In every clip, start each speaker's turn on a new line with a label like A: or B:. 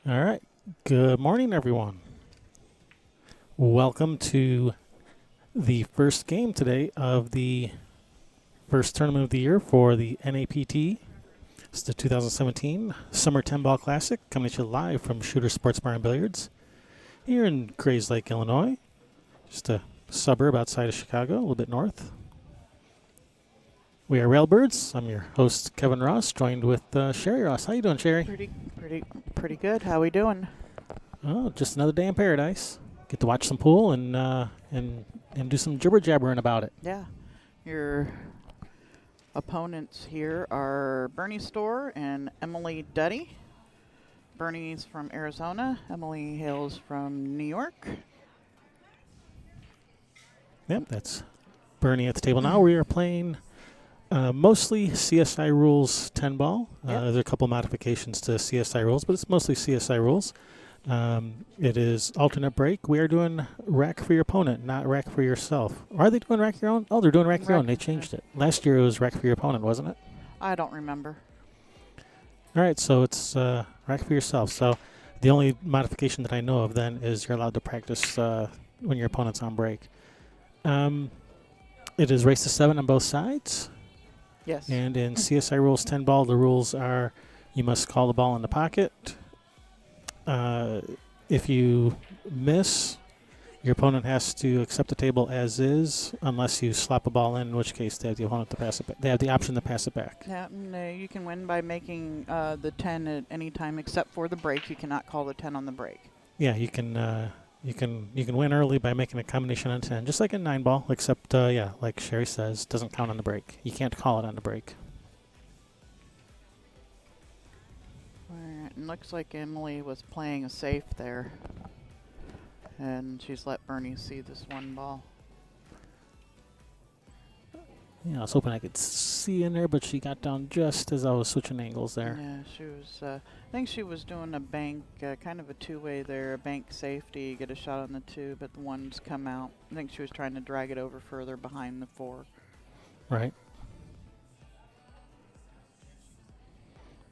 A: All right. Good morning, everyone. Welcome to the first game today of the first tournament of the year for the NAPT. It's the 2017 Summer 10 Ball Classic, coming to you live from Shooter Sports Bar and Billiards here in Grayslake, Illinois. Just a suburb outside of Chicago, a little bit north. We are Railbirds. I'm your host, Kevin Ross, joined with Sherry Ross. How you doing, Sherry?
B: Pretty good. How we doing?
A: Oh, just another day in paradise. Get to watch some pool and do some jibber jabbering about it.
B: Yeah. Your opponents here are Bernie Storr and Emily Duddy. Bernie's from Arizona. Emily hails from New York.
A: Yep, that's Bernie at the table now. We are playing mostly CSI rules 10 ball.
B: Yep.
A: There's a couple modifications to CSI rules, but it's mostly CSI rules. It is alternate break. We are doing rack for your opponent, not rack for yourself. Or are they doing rack your own? Oh, they're doing rack your own. They changed it. Last year it was rack for your opponent, wasn't it?
B: I don't remember.
A: All right, so it's rack for yourself. So the only modification that I know of then is you're allowed to practice when your opponent's on break. It is race to 7 on both sides.
B: Yes.
A: And in CSI rules 10 ball, the rules are you must call the ball in the pocket. If you miss, your opponent has to accept the table as is, unless you slap a ball in which case they have the opponent to pass it back. They have the option to pass it back.
B: Yeah, no, you can win by making the 10 at any time except for the break. You cannot call the 10 on the break.
A: Yeah, you can win early by making a combination on 10, just like in 9 ball, except like Sherry says, doesn't count on the break. You can't call it on the break.
B: Alright, and looks like Emily was playing a safe there. And she's let Bernie see this one ball.
A: Yeah, I was hoping I could see in there, but she got down just as I was switching angles there.
B: Yeah, she was. I think she was doing a bank, kind of a two-way there, a bank safety, get a shot on the 2, but the one's come out. I think she was trying to drag it over further behind the 4.
A: Right.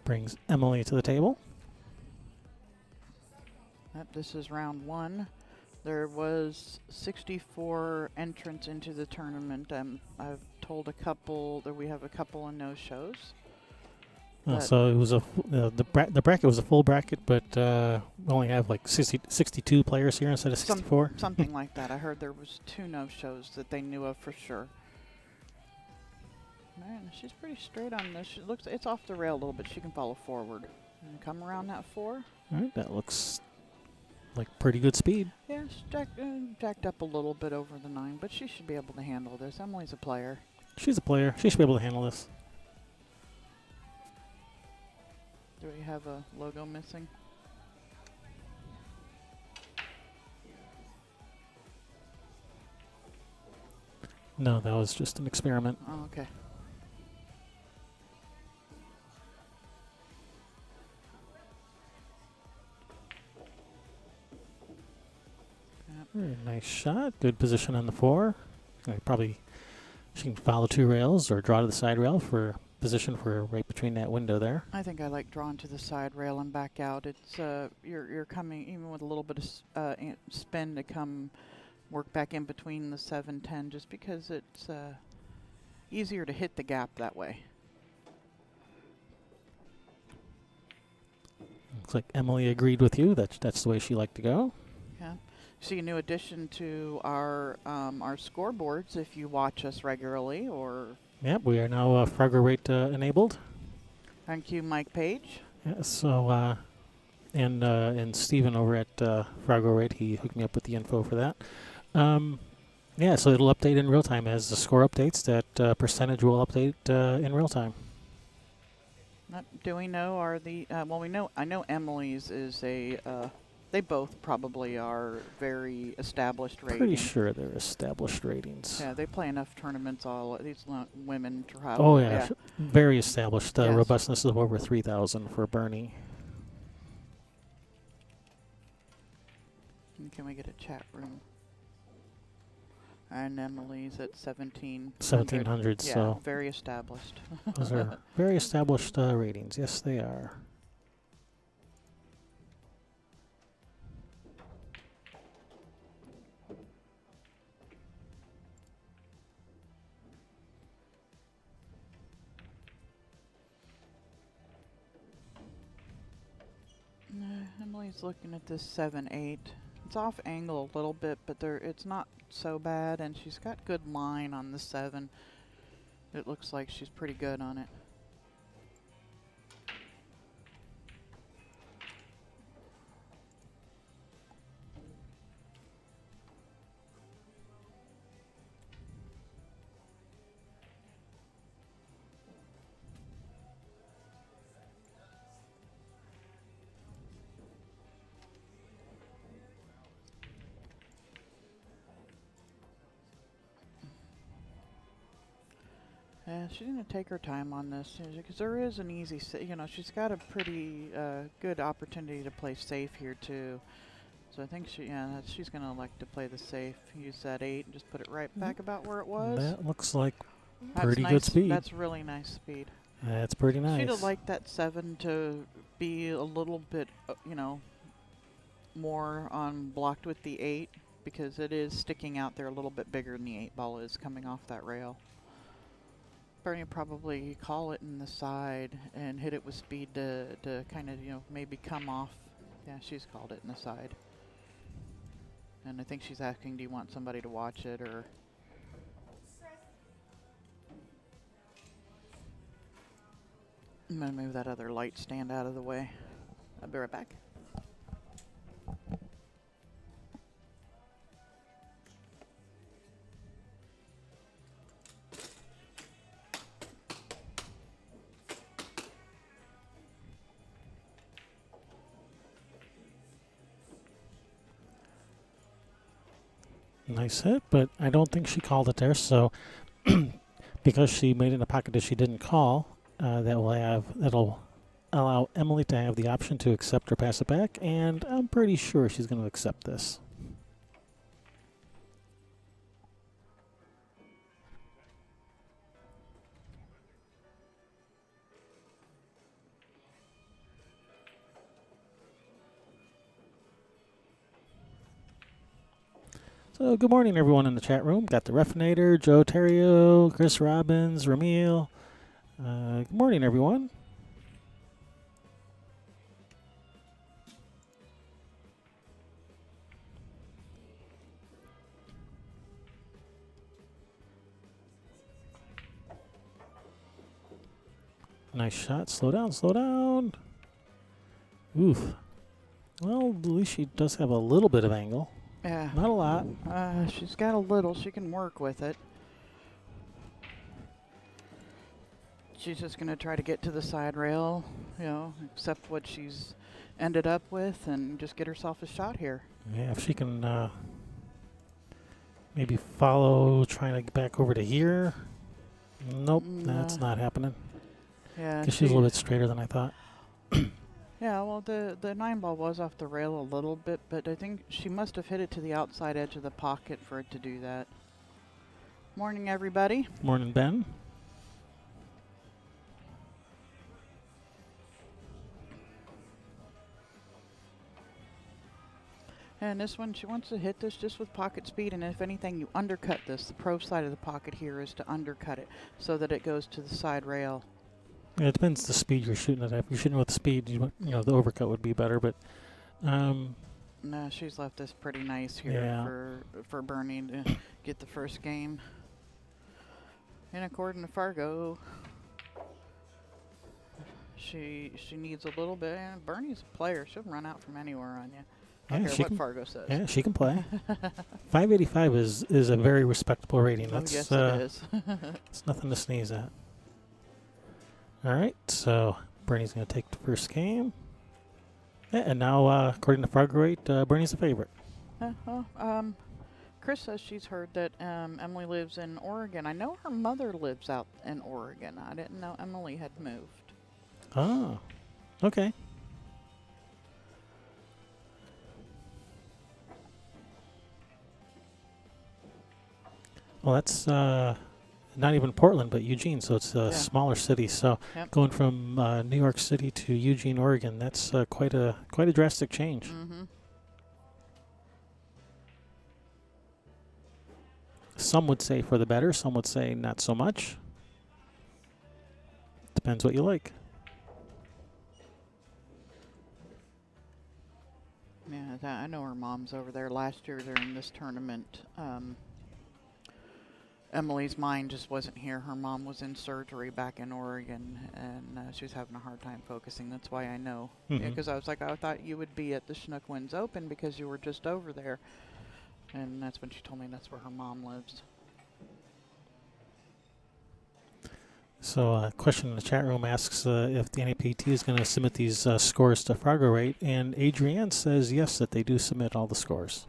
A: Brings Emily to the table.
B: Yep, this is round 1. There was 64 entrants into the tournament. I've told a couple that we have a couple of no-shows.
A: So it was the bracket was a full bracket, but we only have like 62 players here instead of 64.
B: Something like that. I heard there was 2 no-shows that they knew of for sure. Man, she's pretty straight on this. She looks, it's off the rail a little bit. She can follow forward and come around that 4.
A: All right, that looks like pretty good speed.
B: Yeah, she's jacked up a little bit over the 9, but she should be able to handle this. Emily's a player.
A: She's a player. She should be able to handle this.
B: Do we have a logo missing?
A: No, that was just an experiment.
B: Oh, okay.
A: Very nice shot. Good position on the 4. She can follow 2 rails or draw to the side rail for position for right between that window there.
B: I think I like drawing to the side rail and back out. It's you're coming even with a little bit of spin to come work back in between the 7-10 just because it's easier to hit the gap that way.
A: Looks like Emily agreed with you. That's the way she liked to go.
B: Yeah. See a new addition to our scoreboards if you watch us regularly or.
A: Yep, we are now Frogger Rate enabled.
B: Thank you, Mike Page.
A: Yeah, so and Steven over at Frogger Rate, he hooked me up with the info for that. Yeah, so it'll update in real time as the score updates. That percentage will update in real time.
B: Do we know are the well? We know I know Emily's is a. They both probably are very established ratings.
A: Pretty sure they're established ratings.
B: Yeah, they play enough tournaments. All these women travel.
A: Oh yeah, very established.
B: Yes.
A: Robustness of over 3,000 for Bernie.
B: And can we get a chat room? And Emily's at 1700.
A: 1,700.
B: Yeah,
A: so
B: very established.
A: those are very established ratings. Yes, they are.
B: Emily's looking at this 7-8. It's off angle a little bit, but it's not so bad, and she's got good line on the 7. It looks like she's pretty good on it. Yeah, she's going to take her time on this because there is an easy, she's got a pretty good opportunity to play safe here too. So I think she's going to elect to play the safe. Use that 8 and just put it right back about where it was.
A: That looks like
B: That's
A: pretty
B: nice.
A: good speed.
B: That's really nice speed.
A: That's pretty nice.
B: She'd have liked that 7 to be a little bit, more blocked with the 8 because it is sticking out there a little bit bigger than the 8 ball is coming off that rail. Bernie will probably call it in the side and hit it with speed to kind of, maybe come off. Yeah, she's called it in the side. And I think she's asking, do you want somebody to watch it or... I'm going to move that other light stand out of the way. I'll be right back.
A: Nice hit, but I don't think she called it there. So because she made it in a pocket that she didn't call, that'll allow Emily to have the option to accept or pass it back, and I'm pretty sure she's going to accept this. So good morning, everyone in the chat room. Got the Refinator, Joe Terrio, Chris Robbins, Ramil. Good morning, everyone. Nice shot. Slow down, slow down. Oof. Well, at least she does have a little bit of angle.
B: Yeah.
A: Not a lot.
B: She's got a little. She can work with it. She's just going to try to get to the side rail, accept what she's ended up with and just get herself a shot here.
A: Yeah, if she can maybe follow, trying to get back over to here. Nope, that's not happening.
B: Yeah,
A: because she's a little bit straighter than I thought.
B: Yeah, well, the 9 ball was off the rail a little bit, but I think she must have hit it to the outside edge of the pocket for it to do that. Morning, everybody.
A: Morning, Ben.
B: And this one, she wants to hit this just with pocket speed, and if anything, you undercut this. The pro side of the pocket here is to undercut it so that it goes to the side rail.
A: Yeah, it depends the speed you're shooting at. If you're shooting with the speed, the overcut would be better. But
B: no, she's left this pretty nice here for Bernie to get the first game. And according to Fargo, she needs a little bit. And Bernie's a player; she'll run out from anywhere on you. I don't care what Fargo says.
A: Yeah, she can play. 585 is a very respectable rating. That's
B: yes, it is.
A: It's nothing to sneeze at. All right, so Bernie's going to take the first game. Yeah, and now, according to Fargo rate, Bernie's the favorite.
B: Chris says she's heard that Emily lives in Oregon. I know her mother lives out in Oregon. I didn't know Emily had moved.
A: Oh, okay. Well, that's not even Portland, but Eugene, so it's a smaller city. So going from New York City to Eugene, Oregon, that's quite a drastic change.
B: Mm-hmm.
A: Some would say for the better. Some would say not so much. Depends what you like.
B: I know her mom's over there. Last year during this tournament, Emily's mind just wasn't here. Her mom was in surgery back in Oregon, and she was having a hard time focusing. That's why I know.
A: Mhm.
B: Because I was like, I thought you would be at the Chinook Winds Open because you were just over there. And that's when she told me that's where her mom lives.
A: So a question in the chat room asks if the NAPT is going to submit these scores to Fargo Rate, and Adrienne says yes, that they do submit all the scores.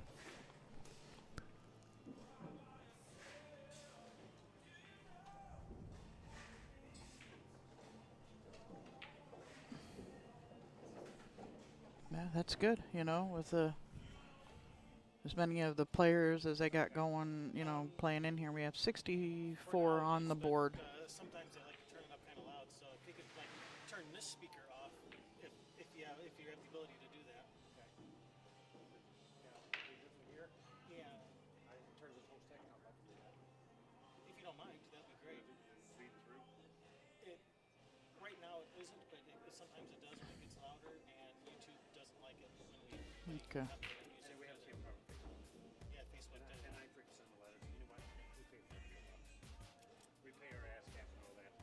B: Yeah, that's good. You know, with as many of the players as they got going, you know, playing in here. We have 64 on the board.
A: Sometimes they like to turn it up kind of loud, so if you could like turn this speaker off, if you have the ability to do that. Okay. Yeah, yeah. In terms of whole second, I'd like to do that. If you don't mind, that'd be great. Read through. It right now it isn't, but sometimes it does when it gets louder, and YouTube doesn't like it when we.
B: Okay.
A: We have the same problem. Yeah, Facebook does. And I drink some of letters. You know what? We pay for it. We pay our ASCAP and all that.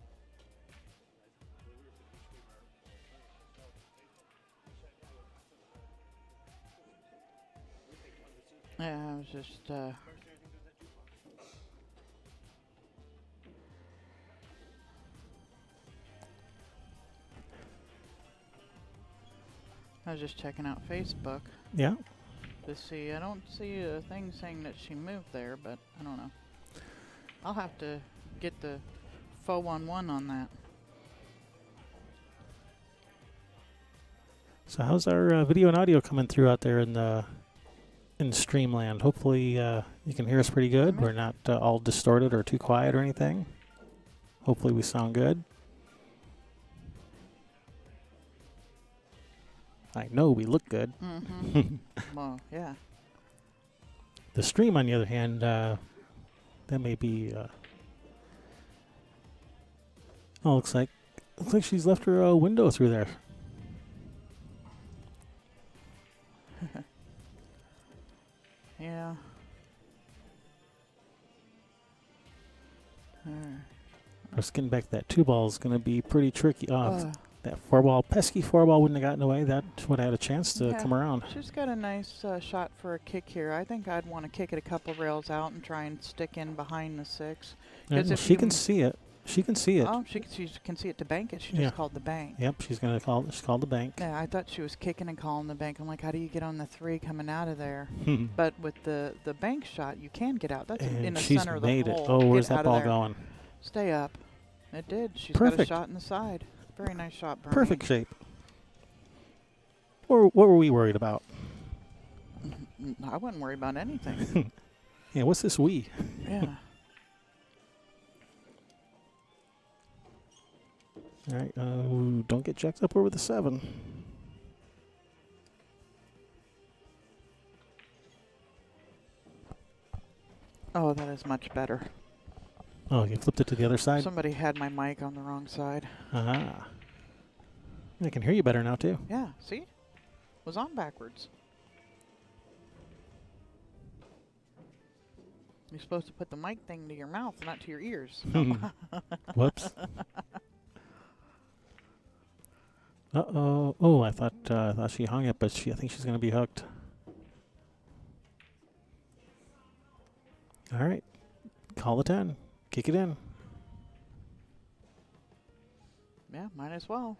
B: Yeah, I was just. I was just checking out Facebook
A: Yeah.
B: to see. I don't see a thing saying that she moved there, but I don't know. I'll have to get the 411 on that.
A: So how's our video and audio coming through out there in Streamland? Hopefully you can hear us pretty good. We're not all distorted or too quiet or anything. Hopefully we sound good. I know we look good.
B: Mm-hmm. Well, yeah.
A: The stream, on the other hand, that may be. Oh, looks like she's left her window through there.
B: Yeah.
A: Just getting back to that 2-ball is going to be pretty tricky. That 4-ball, pesky 4-ball wouldn't have gotten away. That would have had a chance to come around.
B: She's got a nice shot for a kick here. I think I'd want to kick it a couple rails out and try and stick in behind the 6.
A: Well, she can see it. She can see it.
B: Oh, she can see it to bank it. She just called the bank.
A: Yep, she's going to call. She called the bank.
B: Yeah, I thought she was kicking and calling the bank. I'm like, how do you get on the 3 coming out of there? But with the bank shot, you can get out. That's
A: and
B: in the
A: she's
B: center of the
A: made
B: hole.
A: it. Oh, where's
B: Get
A: that
B: out of
A: ball
B: there.
A: going?
B: Stay up. It did. She's
A: Perfect.
B: got a shot in the side. Very nice shot, Bernie.
A: Perfect shape. Or what were we worried about?
B: I wouldn't worry about anything.
A: Yeah, what's this we?
B: Yeah.
A: All right, don't get jacked up over the 7.
B: Oh, that is much better.
A: Oh, you flipped it to the other side?
B: Somebody had my mic on the wrong side.
A: Ah. I can hear you better now, too.
B: Yeah, see? Was on backwards. You're supposed to put the mic thing to your mouth, not to your ears.
A: Whoops. Uh-oh. Oh, I thought she hung it, but I think she's going to be hooked. All right. Call the 10. Kick it in.
B: Yeah, might as well.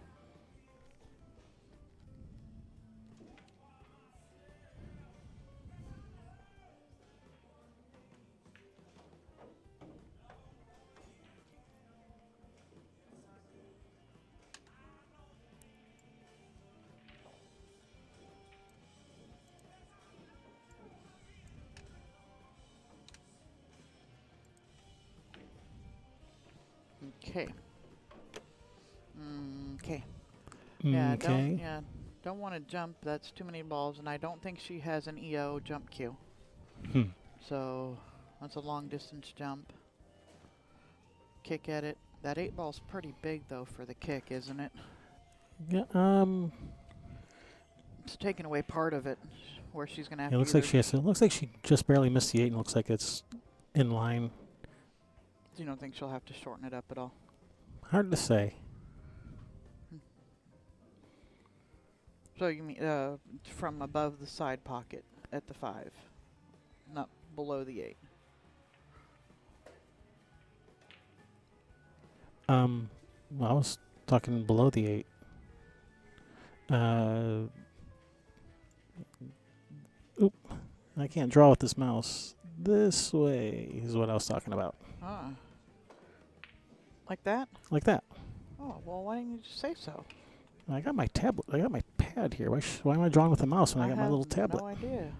B: Okay. Okay. Yeah, don't want to jump. That's too many balls, and I don't think she has an EO jump cue. So that's a long distance jump. Kick at it. That 8-ball's pretty big though for the kick, isn't it?
A: Yeah.
B: It's taking away part of it, where she's going to have
A: It
B: to
A: looks like
B: either-
A: she has. It looks like she just barely missed the 8, and looks like it's in line.
B: You don't think she'll have to shorten it up at all?
A: Hard to say.
B: So you mean from above the side pocket at the 5, not below the 8.
A: Well, I was talking below the 8. Oop. I can't draw with this mouse. This way is what I was talking about.
B: Ah. Like that?
A: Like that.
B: Oh, well, why didn't you just say so?
A: I got my tablet. I got my pad here. Why am I drawing with a mouse when I got my
B: have
A: little tablet?
B: no idea.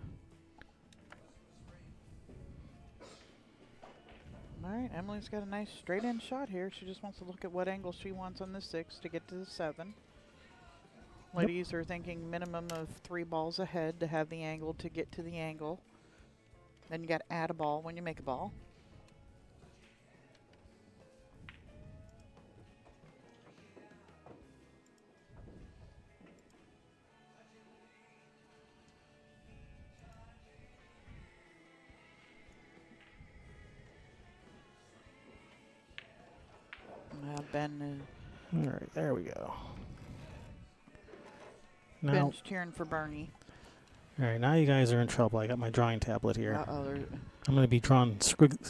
B: All right, Emily's got a nice straight-in shot here. She just wants to look at what angle she wants on the 6 to get to the 7. Ladies are thinking minimum of 3 balls ahead to have the angle to get to the angle. Then you got to add a ball when you make a ball. Ben
A: All right, there we go. Now,
B: Ben's cheering for Bernie.
A: all right, now you guys are in trouble. I got my drawing tablet here.
B: Uh-oh.
A: I'm going to be drawing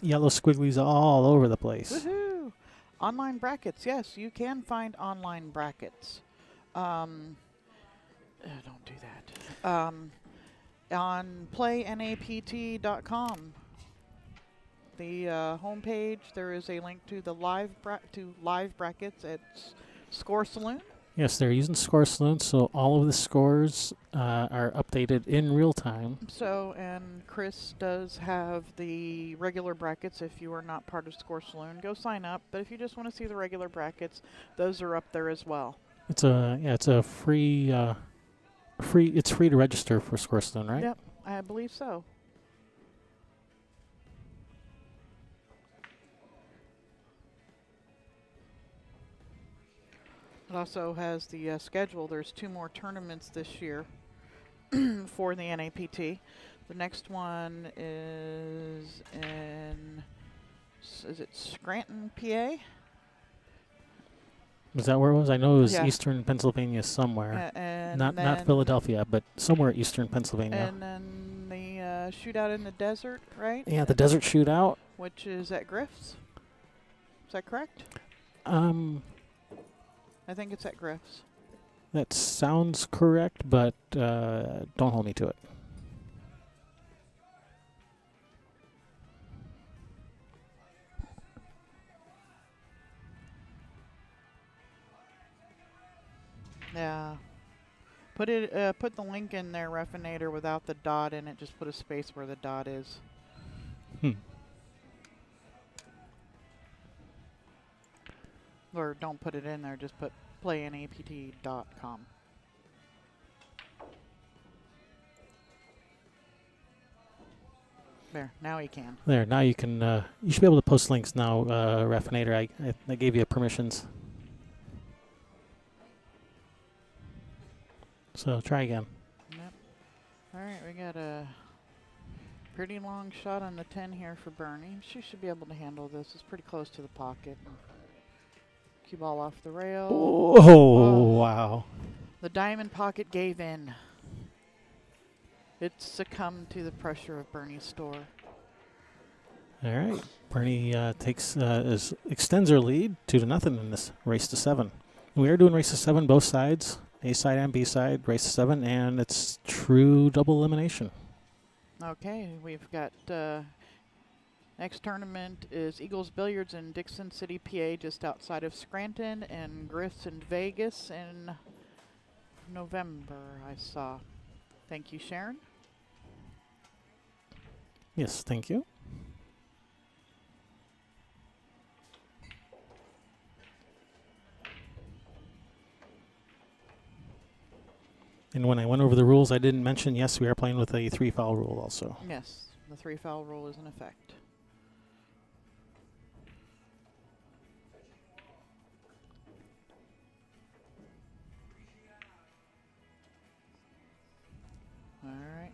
A: yellow squigglies all over the place.
B: Woohoo! Online brackets. Yes, you can find online brackets. Don't do that. On playnapt.com, the homepage, there is a link to the live brackets at Score Saloon.
A: Yes, they're using Score Saloon, so all of the scores are updated in real time.
B: So, and Chris does have the regular brackets. If you are not part of Score Saloon, go sign up. But if you just want to see the regular brackets, those are up there as well.
A: It's a free it's free to register for Score Saloon, right?
B: Yep, I believe so. It also has the schedule. There's 2 more tournaments this year for the NAPT. The next one is in, is it Scranton, PA?
A: Was that where it was? I know it was
B: Yeah.
A: Eastern Pennsylvania somewhere.
B: And
A: Not
B: then-
A: Philadelphia, but somewhere Eastern Pennsylvania.
B: And then the shootout in the desert, right?
A: Yeah, the Desert Shootout.
B: Which is at Griff's. Is that correct? I think it's at Griff's.
A: That sounds correct, but don't hold me to it.
B: Yeah. Put the link in there, Refinator, without the dot in it. Just put a space where the dot is. Or don't put it in there. Just put playnapt.com. There. Now he can.
A: There, now you can. You should be able to post links now, Refinator. I gave you permissions. So try again.
B: Yep. All right, we got a pretty long shot on the 10 here for Bernie. She should be able to handle this. It's pretty close to the pocket. Cue ball off the rail.
A: Oh, wow.
B: The diamond pocket gave in. It succumbed to the pressure of Bernie's store.
A: All right. Bernie extends her lead 2-0 in this race to 7. We are doing race to 7 both sides, A side and B side, race to 7, and it's true double elimination.
B: Okay, we've got next tournament is Eagles Billiards in Dixon City, PA, just outside of Scranton, and Griff's in Vegas in November, I saw. Thank you, Sharon.
A: Yes, thank you. And when I went over the rules, I didn't mention, yes, we are playing with a 3-foul rule also.
B: Yes, the 3-foul rule is in effect.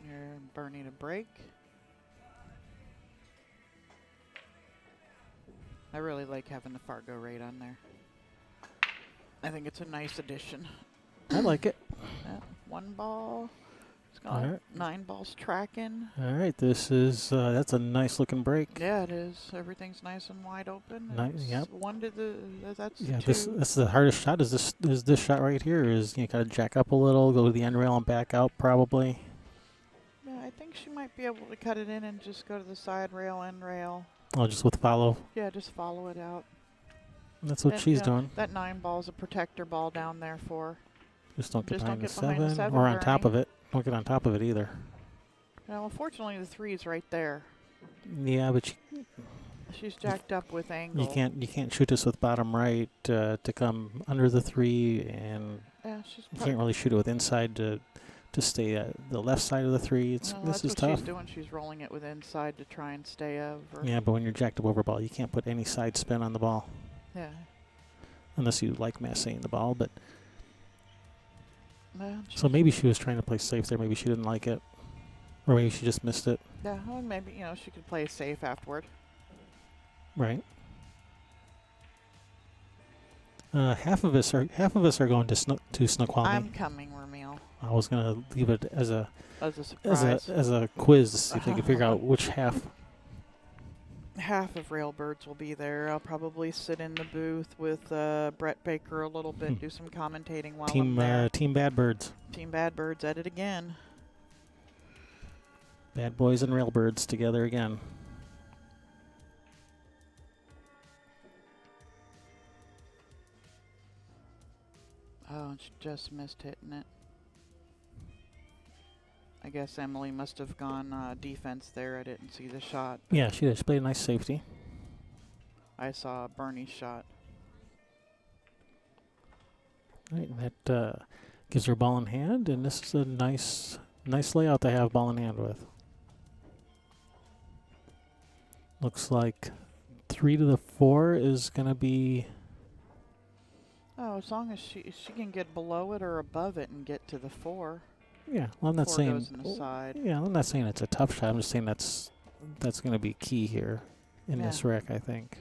B: You're Bernie to break. I really like having the Fargo rate on there. I think it's a nice addition.
A: I like it.
B: Yeah, 1 ball. It's got
A: All right.
B: 9 balls tracking.
A: All right, this is that's a nice looking break.
B: Yeah, it is. Everything's nice and wide open.
A: Nice, yep.
B: 1 to the. That's
A: Yeah,
B: the 2.
A: this is the hardest shot. Is this shot right here? Is you gotta jack up a little, go to the end rail and back out probably.
B: Yeah, I think she might be able to cut it in and just go to the side rail, end rail.
A: Oh, just with follow.
B: Yeah, just follow it out.
A: That's what
B: And,
A: she's
B: you know,
A: doing.
B: That 9 ball's a protector ball down there for.
A: Just don't get
B: Just
A: behind,
B: don't
A: the,
B: get behind the 7
A: or on top
B: Bernie.
A: of it. Don't get on top of it either.
B: Well, unfortunately, the 3's right there.
A: Yeah, but
B: She's jacked up with angle.
A: you can't shoot this with bottom right to come under the 3, and
B: Yeah, she's.
A: you can't really shoot it with inside to stay at the left side of the 3. This
B: That's
A: is
B: what
A: tough.
B: she's doing. She's rolling it with inside to try and stay over.
A: Yeah, but when you're jacked up over ball, you can't put any side spin on the ball
B: Yeah.
A: unless you like massing the ball. But
B: Well,
A: so maybe she was trying to play safe there. Maybe she didn't like it, or maybe she just missed it.
B: Yeah, well, maybe she could play safe afterward.
A: Right. Half of us are going to Snoqualmie.
B: I'm coming, Ramil.
A: I was gonna leave it as a
B: As a surprise.
A: as a quiz to see if they can figure out which half.
B: Half of Railbirds will be there. I'll probably sit in the booth with Brett Baker a little bit, do some commentating while I'm there.
A: Team Bad Birds.
B: Team Bad Birds at it again.
A: Bad Boys and Railbirds together again.
B: Oh, she just missed hitting it. I guess Emily must have gone defense there. I didn't see the shot.
A: Yeah, she did. She played a nice safety.
B: I saw Bernie's shot.
A: Right, and that gives her ball in hand, and this is a nice layout to have ball in hand with. Looks like 3 to the 4 is gonna be.
B: Oh, as long as she can get below it or above it and get to the 4.
A: Yeah, well, I'm not
B: 4
A: saying.
B: goes in the side.
A: Yeah, I'm not saying it's a tough shot. I'm just saying that's going to be key here in
B: Yeah.
A: this wreck, I think.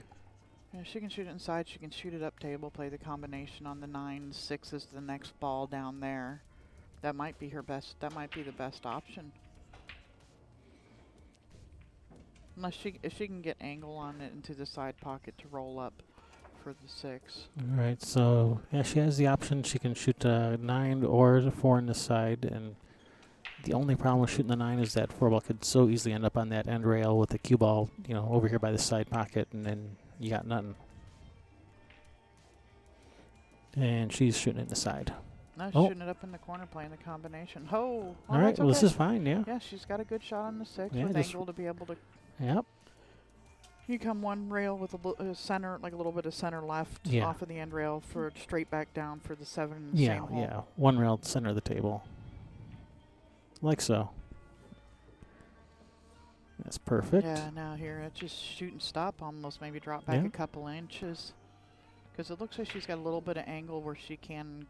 B: Yeah, she can shoot it inside. She can shoot it up table, play the combination on the 9. 6 is the next ball down there. That might be her best. That might be the best option. Unless if she can get angle on it into the side pocket to roll up for the 6.
A: All right, so yeah, she has the option. She can shoot 9 or the 4 in the side, and the only problem with shooting the 9 is that 4 ball could so easily end up on that end rail with the cue ball, over here by the side pocket, and then you got nothing. And she's shooting it in the side.
B: No, she's
A: Oh.
B: shooting it up in the corner, playing the combination. Oh,
A: All right,
B: that's
A: well, this
B: okay.
A: is fine, yeah.
B: Yeah, she's got a good shot on the 6
A: Yeah,
B: with
A: just-
B: angle to be able to.
A: Yep.
B: You come 1 rail with a center, like a little bit of center left
A: Yeah.
B: off of the end rail for straight back down for the 7 in the
A: Yeah,
B: same hole.
A: yeah. 1 rail center of the table. Like so. That's perfect.
B: Yeah, now here it's just shoot and stop almost, maybe drop back
A: Yeah.
B: a couple inches. Because it looks like she's got a little bit of angle where she can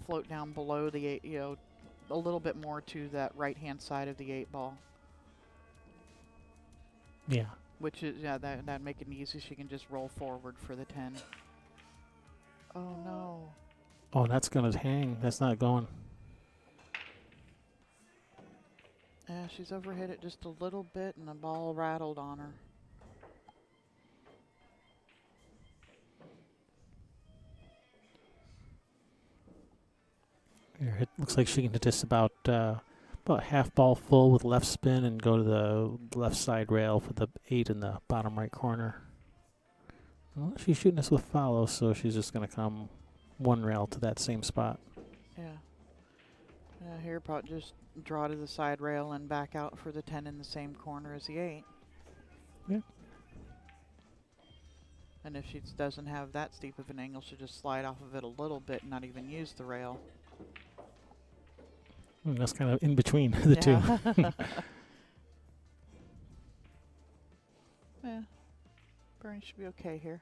B: float down below the 8, a little bit more to that right-hand side of the 8 ball.
A: Yeah.
B: Which is, that'd make it easy. She can just roll forward for the 10. Oh, no.
A: Oh, that's going to hang. That's not going.
B: Yeah, she's overhit it just a little bit, and the ball rattled on her.
A: Here, it looks like she can hit this about half ball full with left spin and go to the left side rail for the 8 in the bottom right corner. Well, she's shooting this with follow, so she's just going to come 1 rail to that same spot.
B: Yeah. Yeah, here probably just draw to the side rail and back out for the 10 in the same corner as the 8.
A: Yeah.
B: And if she doesn't have that steep of an angle, she'll just slide off of it a little bit and not even use the rail.
A: And that's kind of in between the two.
B: Yeah. Bernie should be okay here.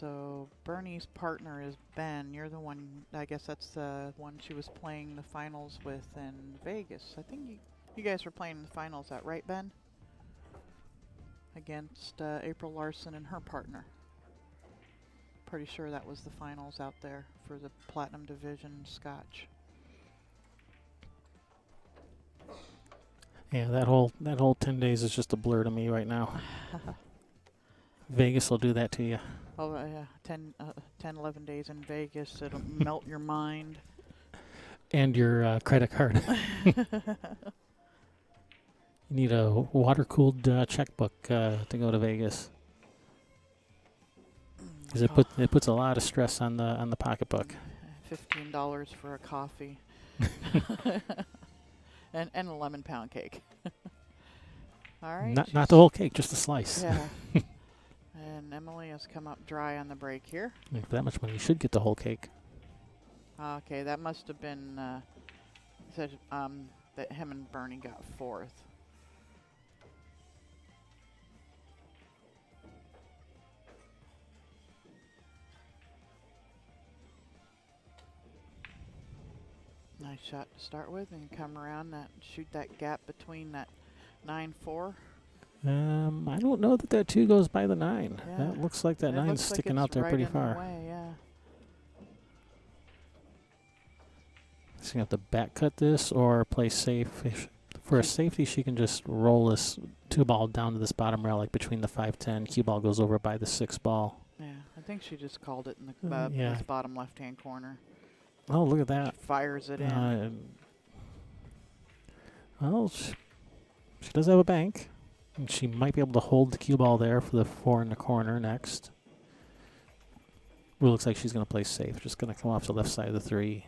B: So Bernie's partner is Ben. You're the one, I guess that's the one she was playing the finals with in Vegas. I think you guys were playing the finals, that right, Ben? Against April Larson and her partner. Pretty sure that was the finals out there for the Platinum Division Scotch.
A: Yeah, that whole 10 days is just a blur to me right now. Vegas will do that to you.
B: Oh, yeah, 10, 11 days in Vegas, it'll melt your mind.
A: And your credit card. You need a water-cooled checkbook to go to Vegas. Because it puts a lot of stress on the pocketbook.
B: $15 for a coffee. and a lemon pound cake. All right.
A: Not the whole cake, just a slice.
B: Yeah. And Emily has come up dry on the break here.
A: For that much money, you should get the whole cake.
B: Okay, that must have been said that him and Bernie got fourth. Nice shot to start with, and come around that, shoot that gap between that 9-4.
A: I don't know that 2 goes by the 9.
B: Yeah.
A: That looks like that 9's sticking out there
B: right
A: pretty
B: in
A: far.
B: the way, yeah.
A: She's going to have to back cut this or play safe. For a safety, she can just roll this 2 ball down to this bottom rail, like between the 5-10. Cue ball goes over by the 6 ball.
B: Yeah, I think she just called it in the this bottom left-hand corner.
A: Oh, look at that.
B: She fires it in.
A: Well, she does have a bank. And she might be able to hold the cue ball there for the 4 in the corner next. It looks like she's going to play safe. Just going to come off the left side of the 3.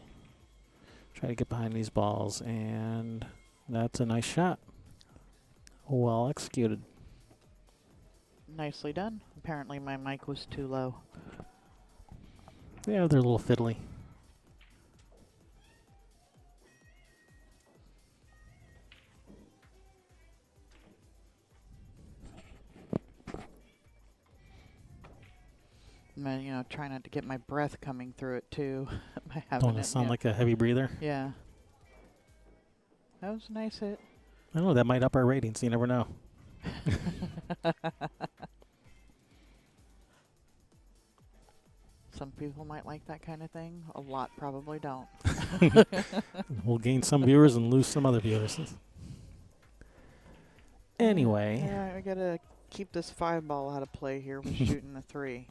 A: Try to get behind these balls. And that's a nice shot. Well executed.
B: Nicely done. Apparently my mic was too low.
A: Yeah, they're a little fiddly.
B: And, try not to get my breath coming through it too.
A: Don't it sound like a heavy breather?
B: Yeah. That was a nice hit.
A: I don't know, that might up our ratings. You never know.
B: Some people might like that kind of thing. A lot probably don't.
A: We'll gain some viewers and lose some other viewers. Anyway.
B: Yeah, I gotta keep this 5 ball out of play here with shooting the 3.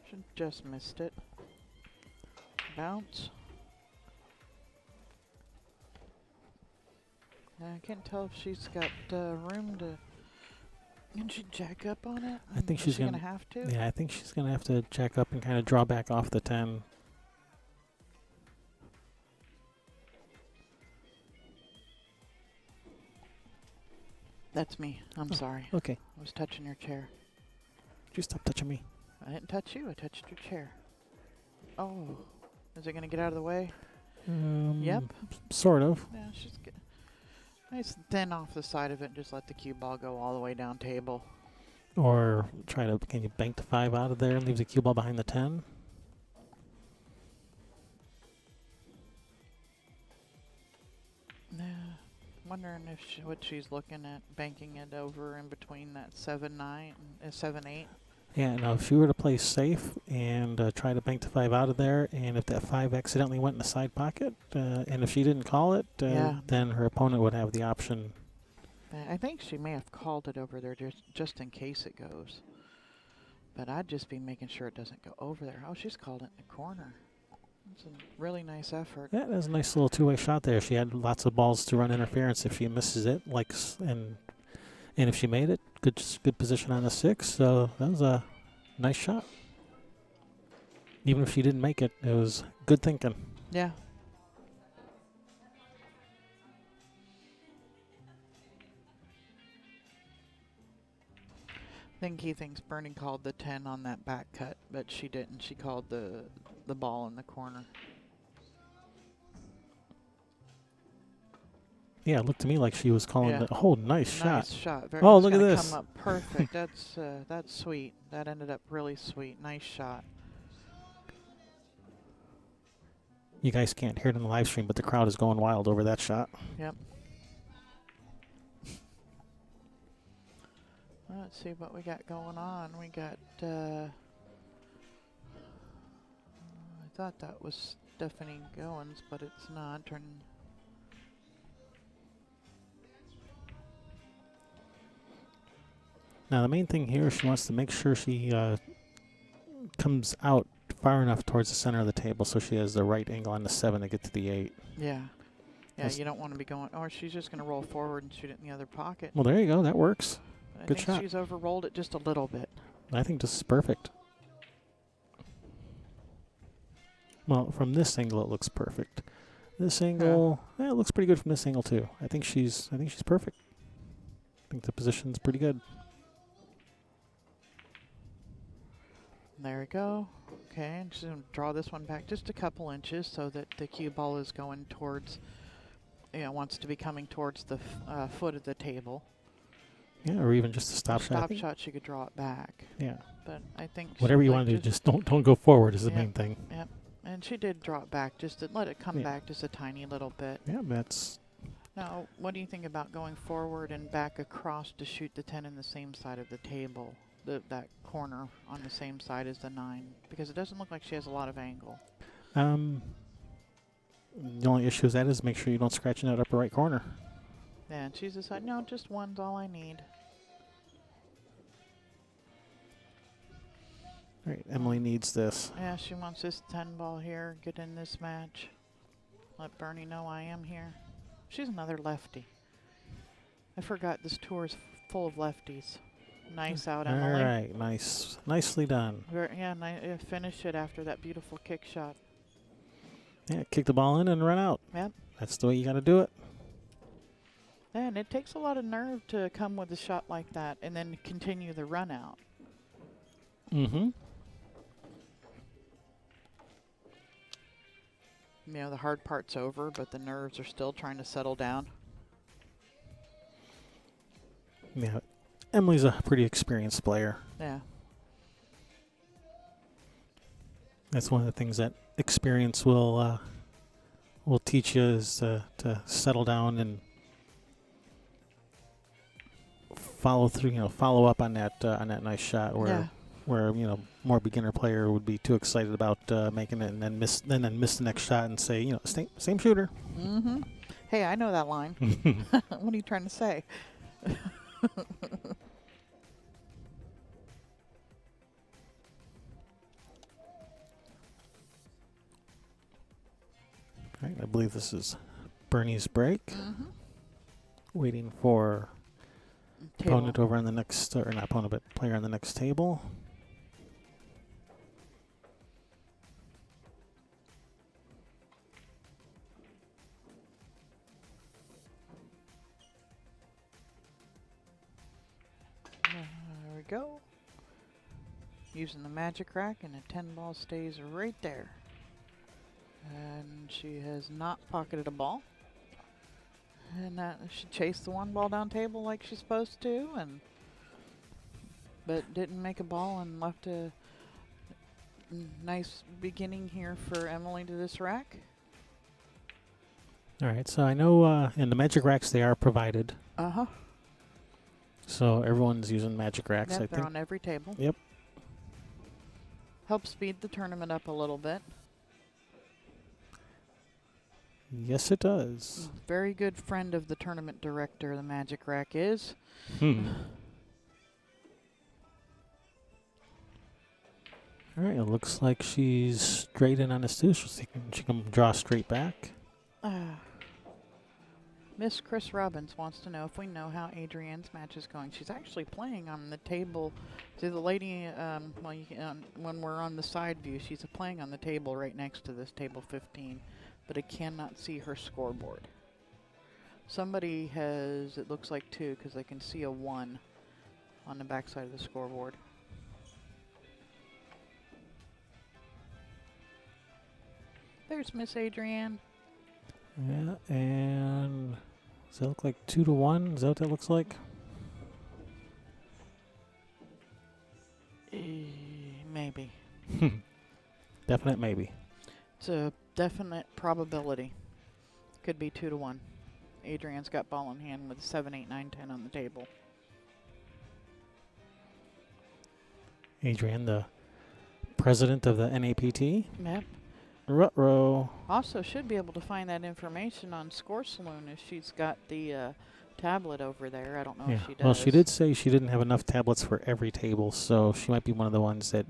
B: Should just missed it. Bounce. I can't tell if she's got room to. Can she jack up on it?
A: I think she's
B: gonna have to.
A: Yeah, I think she's gonna have to jack up and kind of draw back off the 10.
B: That's me. I'm sorry.
A: Okay.
B: I was touching your chair.
A: Could you stop touching me?
B: I didn't touch you. I touched your chair. Oh, is it gonna get out of the way? Yep.
A: Sort of.
B: Yeah, she's good. Nice thin off the side of it. And just let the cue ball go all the way down table.
A: Or can you bank the 5 out of there and leave the cue ball behind the 10?
B: Yeah. Wondering if what she's looking at, banking it over in between that 7-9 and 7-8.
A: Yeah, now if she were to play safe and try to bank the 5 out of there, and if that 5 accidentally went in the side pocket, and if she didn't call it, then her opponent would have the option.
B: I think she may have called it over there just in case it goes. But I'd just be making sure it doesn't go over there. Oh, she's called it in the corner. It's a really nice effort.
A: Yeah, that was a nice little 2-way shot there. She had lots of balls to run interference if she misses it, and if she made it, good position on the 6. So that was a nice shot. Even if she didn't make it, it was good thinking.
B: Yeah. I think he thinks Bernie called the 10 on that back cut, but she didn't. She called the ball in the corner.
A: Yeah, it looked to me like she was calling
B: Yeah.
A: it. Oh, nice shot.
B: Nice shot. Very,
A: Oh,
B: it's
A: look at
B: gonna
A: this.
B: come up perfect. That's sweet. That ended up really sweet. Nice shot.
A: You guys can't hear it in the live stream, but the crowd is going wild over that shot.
B: Yep. Let's see what we got going on. We got, I thought that was Stephanie Goins, but it's not.
A: Now, the main thing here, she wants to make sure she comes out far enough towards the center of the table so she has the right angle on the 7 to get to the 8.
B: Yeah. Yeah,
A: That's-
B: you don't want to be going, or she's just going to roll forward and shoot it in the other pocket.
A: Well, there you go. That works.
B: I
A: Good
B: think
A: shot.
B: she's overrolled it just a little bit.
A: I think this is perfect. Well, from this angle, it looks perfect. This angle, it looks pretty good from this angle too. I think she's perfect. I think the position's pretty good.
B: There we go. Okay, I'm just going to draw this one back just a couple inches so that the cue ball is going towards, wants to be coming towards the foot of the table.
A: Yeah, or even just a stop shot.
B: Stop shot, you could draw it back.
A: Yeah.
B: But I think
A: Whatever you want to do, just don't go forward is the
B: Yep.
A: main thing.
B: Yep. And she did draw it back, just to let it come back just a tiny little bit.
A: Yeah, that's...
B: Now, what do you think about going forward and back across to shoot the 10 in the same side of the table? That corner on the same side as the 9? Because it doesn't look like she has a lot of angle.
A: The only issue with that is make sure you don't scratch in that upper right corner.
B: Yeah, and she's decided, no, just one's all I need.
A: All right, Emily needs this.
B: Yeah, she wants this 10 ball here, get in this match. Let Bernie know I am here. She's another lefty. I forgot this tour is full of lefties. Nice out, Emily.
A: All right, nice. Nicely done.
B: Finish it after that beautiful kick shot.
A: Yeah, kick the ball in and run out.
B: Yep.
A: That's the way you got to do it.
B: And it takes a lot of nerve to come with a shot like that and then continue the run out.
A: Mm-hmm.
B: The hard part's over, but the nerves are still trying to settle down.
A: Yeah, Emily's a pretty experienced player.
B: Yeah.
A: That's one of the things that experience will teach you is to settle down and follow through. Follow up on that nice shot where more beginner player would be too excited about making it and then miss the next shot and say same shooter.
B: Mm-hmm. Hey, I know that line. What are you trying to say?
A: All right, I believe this is Bernie's break.
B: Mm-hmm.
A: Waiting for
B: Table.
A: opponent over on the next, or not opponent, but player on the next table.
B: There we go. Using the magic rack, and the 10 ball stays right there. And she has not pocketed a ball. And she chased the 1 ball down table like she's supposed to, but didn't make a ball and left a nice beginning here for Emily to this rack.
A: All right, so I know in the magic racks they are provided.
B: Uh-huh.
A: So everyone's using magic racks,
B: Yep,
A: I
B: they're
A: think.
B: on every table.
A: Yep.
B: Help speed the tournament up a little bit.
A: Yes, it does.
B: Very good friend of the tournament director, the magic rack is.
A: Hmm. All right, it looks like she's straight in on this too, so she can draw straight back.
B: Miss Chris Robbins wants to know if we know how Adrienne's match is going. She's actually playing on the table. See the lady, when we're on the side view, she's playing on the table right next to this table 15, but I cannot see her scoreboard. Somebody has, it looks like 2, because I can see a 1 on the back side of the scoreboard. There's Miss Adrienne.
A: Yeah, and Does that look like 2-1? Is that what that looks like?
B: Maybe.
A: Definite maybe.
B: It's a definite probability. Could be 2-1. Adrian's got ball in hand with 7, 8, 9, 10 on the table.
A: Adrian, the president of the NAPT.
B: Yep.
A: Ruh-roh.
B: Also should be able to find that information on Score Saloon if she's got the tablet over there. I don't know if she does.
A: Well, she did say she didn't have enough tablets for every table, so she might be one of the ones that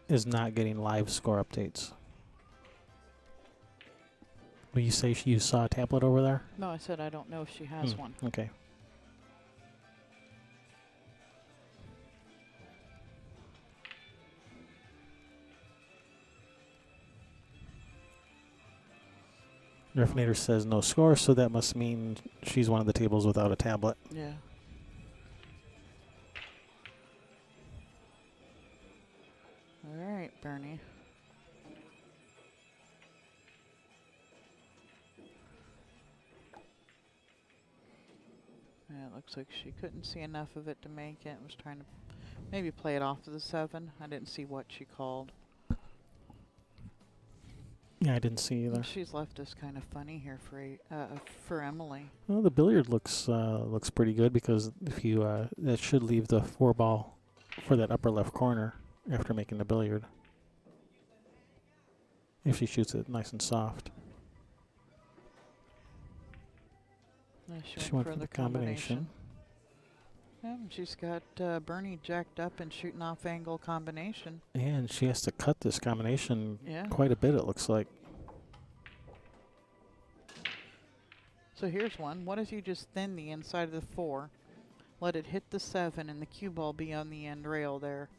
A: is not getting live score updates. Will you say you saw a tablet over there?
B: No, I said I don't know if she has one.
A: Okay. Refinator says no score, so that must mean she's one of the tables without a tablet.
B: Yeah. All right, Bernie. Yeah, it looks like she couldn't see enough of it to make it. Was trying to maybe play it off to the 7. I didn't see what she called.
A: Yeah, I didn't see either.
B: She's left us kind of funny here for Emily.
A: Well, the billiard looks pretty good because if you that should leave the 4-ball for that upper left corner after making the billiard. If she shoots it nice and soft.
B: She went for the combination. Yeah, and she's got Bernie jacked up and shooting off angle combination.
A: And she has to cut this combination
B: Yeah.
A: quite a bit, it looks like.
B: So here's one. What if you just thin the inside of the 4, let it hit the 7, and the cue ball be on the end rail there?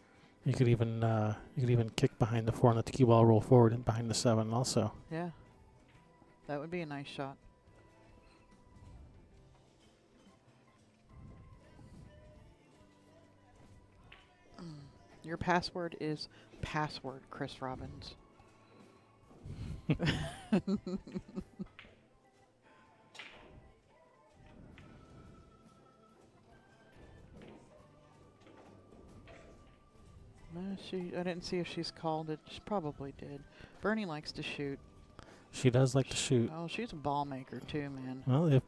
A: You could even kick behind the 4 and let the cue ball roll forward and behind the 7 also.
B: Yeah. That would be a nice shot. Your password is password, Chris Robbins. I didn't see if she's called it. She probably did. Bernie likes to shoot.
A: She does like to shoot.
B: Oh, she's a ball maker too, man.
A: Well,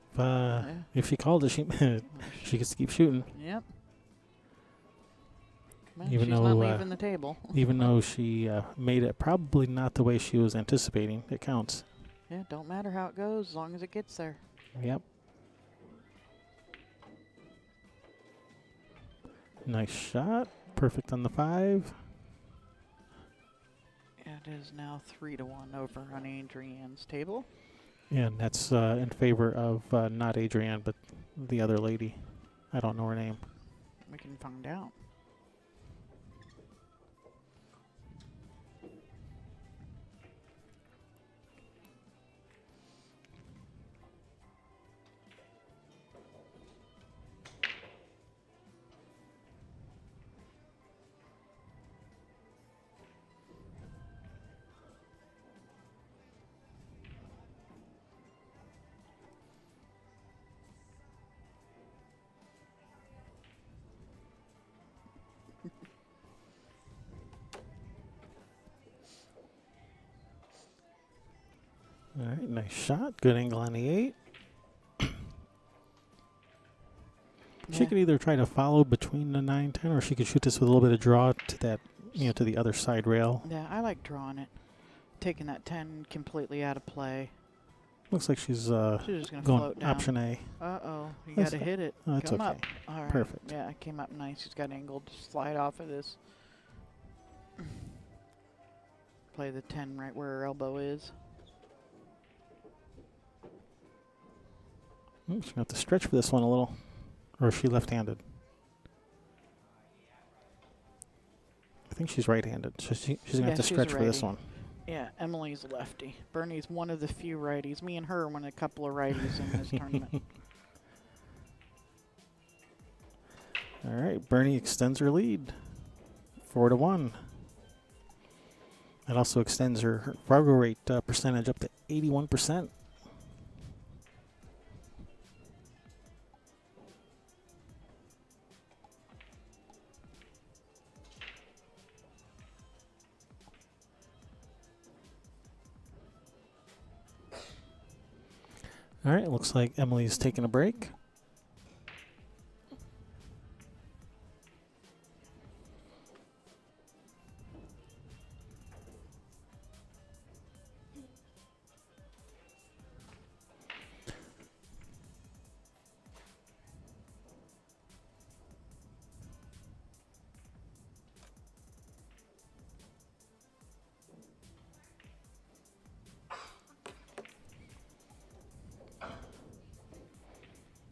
A: if she called it, she gets to keep shooting.
B: Yep. Man,
A: Even
B: she's
A: though,
B: not leaving the table.
A: Even though she made it probably not the way she was anticipating, it counts.
B: Yeah, don't matter how it goes as long as it gets there.
A: Yep. Nice shot. Perfect on the 5.
B: It is now 3-1 over on Adrian's table.
A: And that's in favor of not Adrienne, but the other lady. I don't know her name.
B: We can find out.
A: All right, nice shot. Good angle on the 8. She could either try to follow between the 9-10, or she could shoot this with a little bit of draw to that, to the other side rail.
B: Yeah, I like drawing it. Taking that 10 completely out of play.
A: Looks like she's
B: She's just gonna
A: going
B: float down.
A: option A.
B: Uh-oh, you
A: That's
B: gotta hit it.
A: Oh, that's
B: Come
A: okay.
B: up. All right.
A: Perfect.
B: Yeah, it came up nice. She's got angled to slide off of this. Play the 10 right where her elbow is.
A: She's going to have to stretch for this one a little. Or is she left-handed? I think she's right-handed, so she's going to have to
B: she's
A: stretch for this
B: righty.
A: one.
B: Yeah, Emily's a lefty. Bernie's one of the few righties. Me and her won a couple of righties in this tournament.
A: All right, Bernie extends her lead, 4-1. That also extends her Fargo rate percentage up to 81%. All right, looks like Emily's taking a break.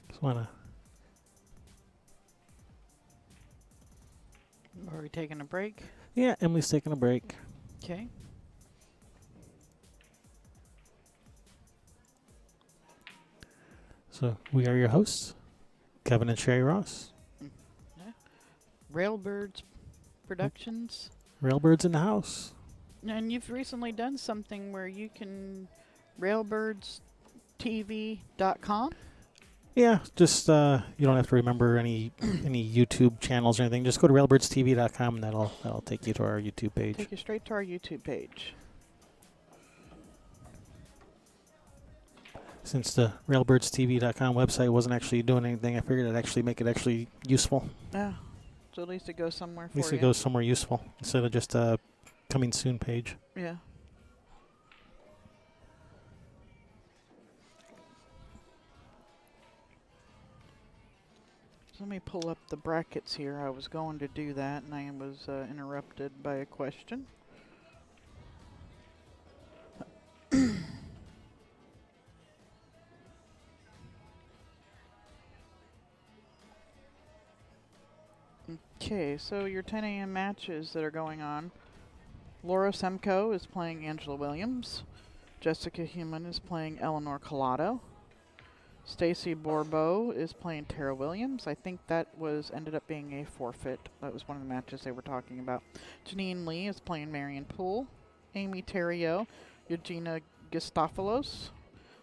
A: Just wanna.
B: Are we taking a break?
A: Yeah, Emily's taking a break.
B: Okay.
A: So we are your hosts, Kevin and Sherry Ross.
B: Railbirds Productions.
A: Railbirds in the house.
B: And you've recently done something where you can railbirdstv.com.
A: Yeah, just you don't have to remember any YouTube channels or anything. Just go to railbirdstv.com and that'll take you to our YouTube page.
B: Take you straight to our YouTube page.
A: Since the railbirdstv.com website wasn't actually doing anything, I figured I'd actually make it actually useful.
B: Yeah. So at least it goes somewhere
A: At least
B: for
A: it
B: you.
A: goes somewhere useful instead of just a coming soon page.
B: Yeah. So let me pull up the brackets here. I was going to do that and I was interrupted by a question. Okay, so your 10 a.m. matches that are going on. Laura Semko is playing Angela Williams. Jessica Human is playing Eleanor Collado. Stacy Borbeau is playing Tara Williams. I think that ended up being a forfeit. That was one of the matches they were talking about. Janine Lee is playing Marion Poole. Amy Terrio, Eugenia Gistofelos.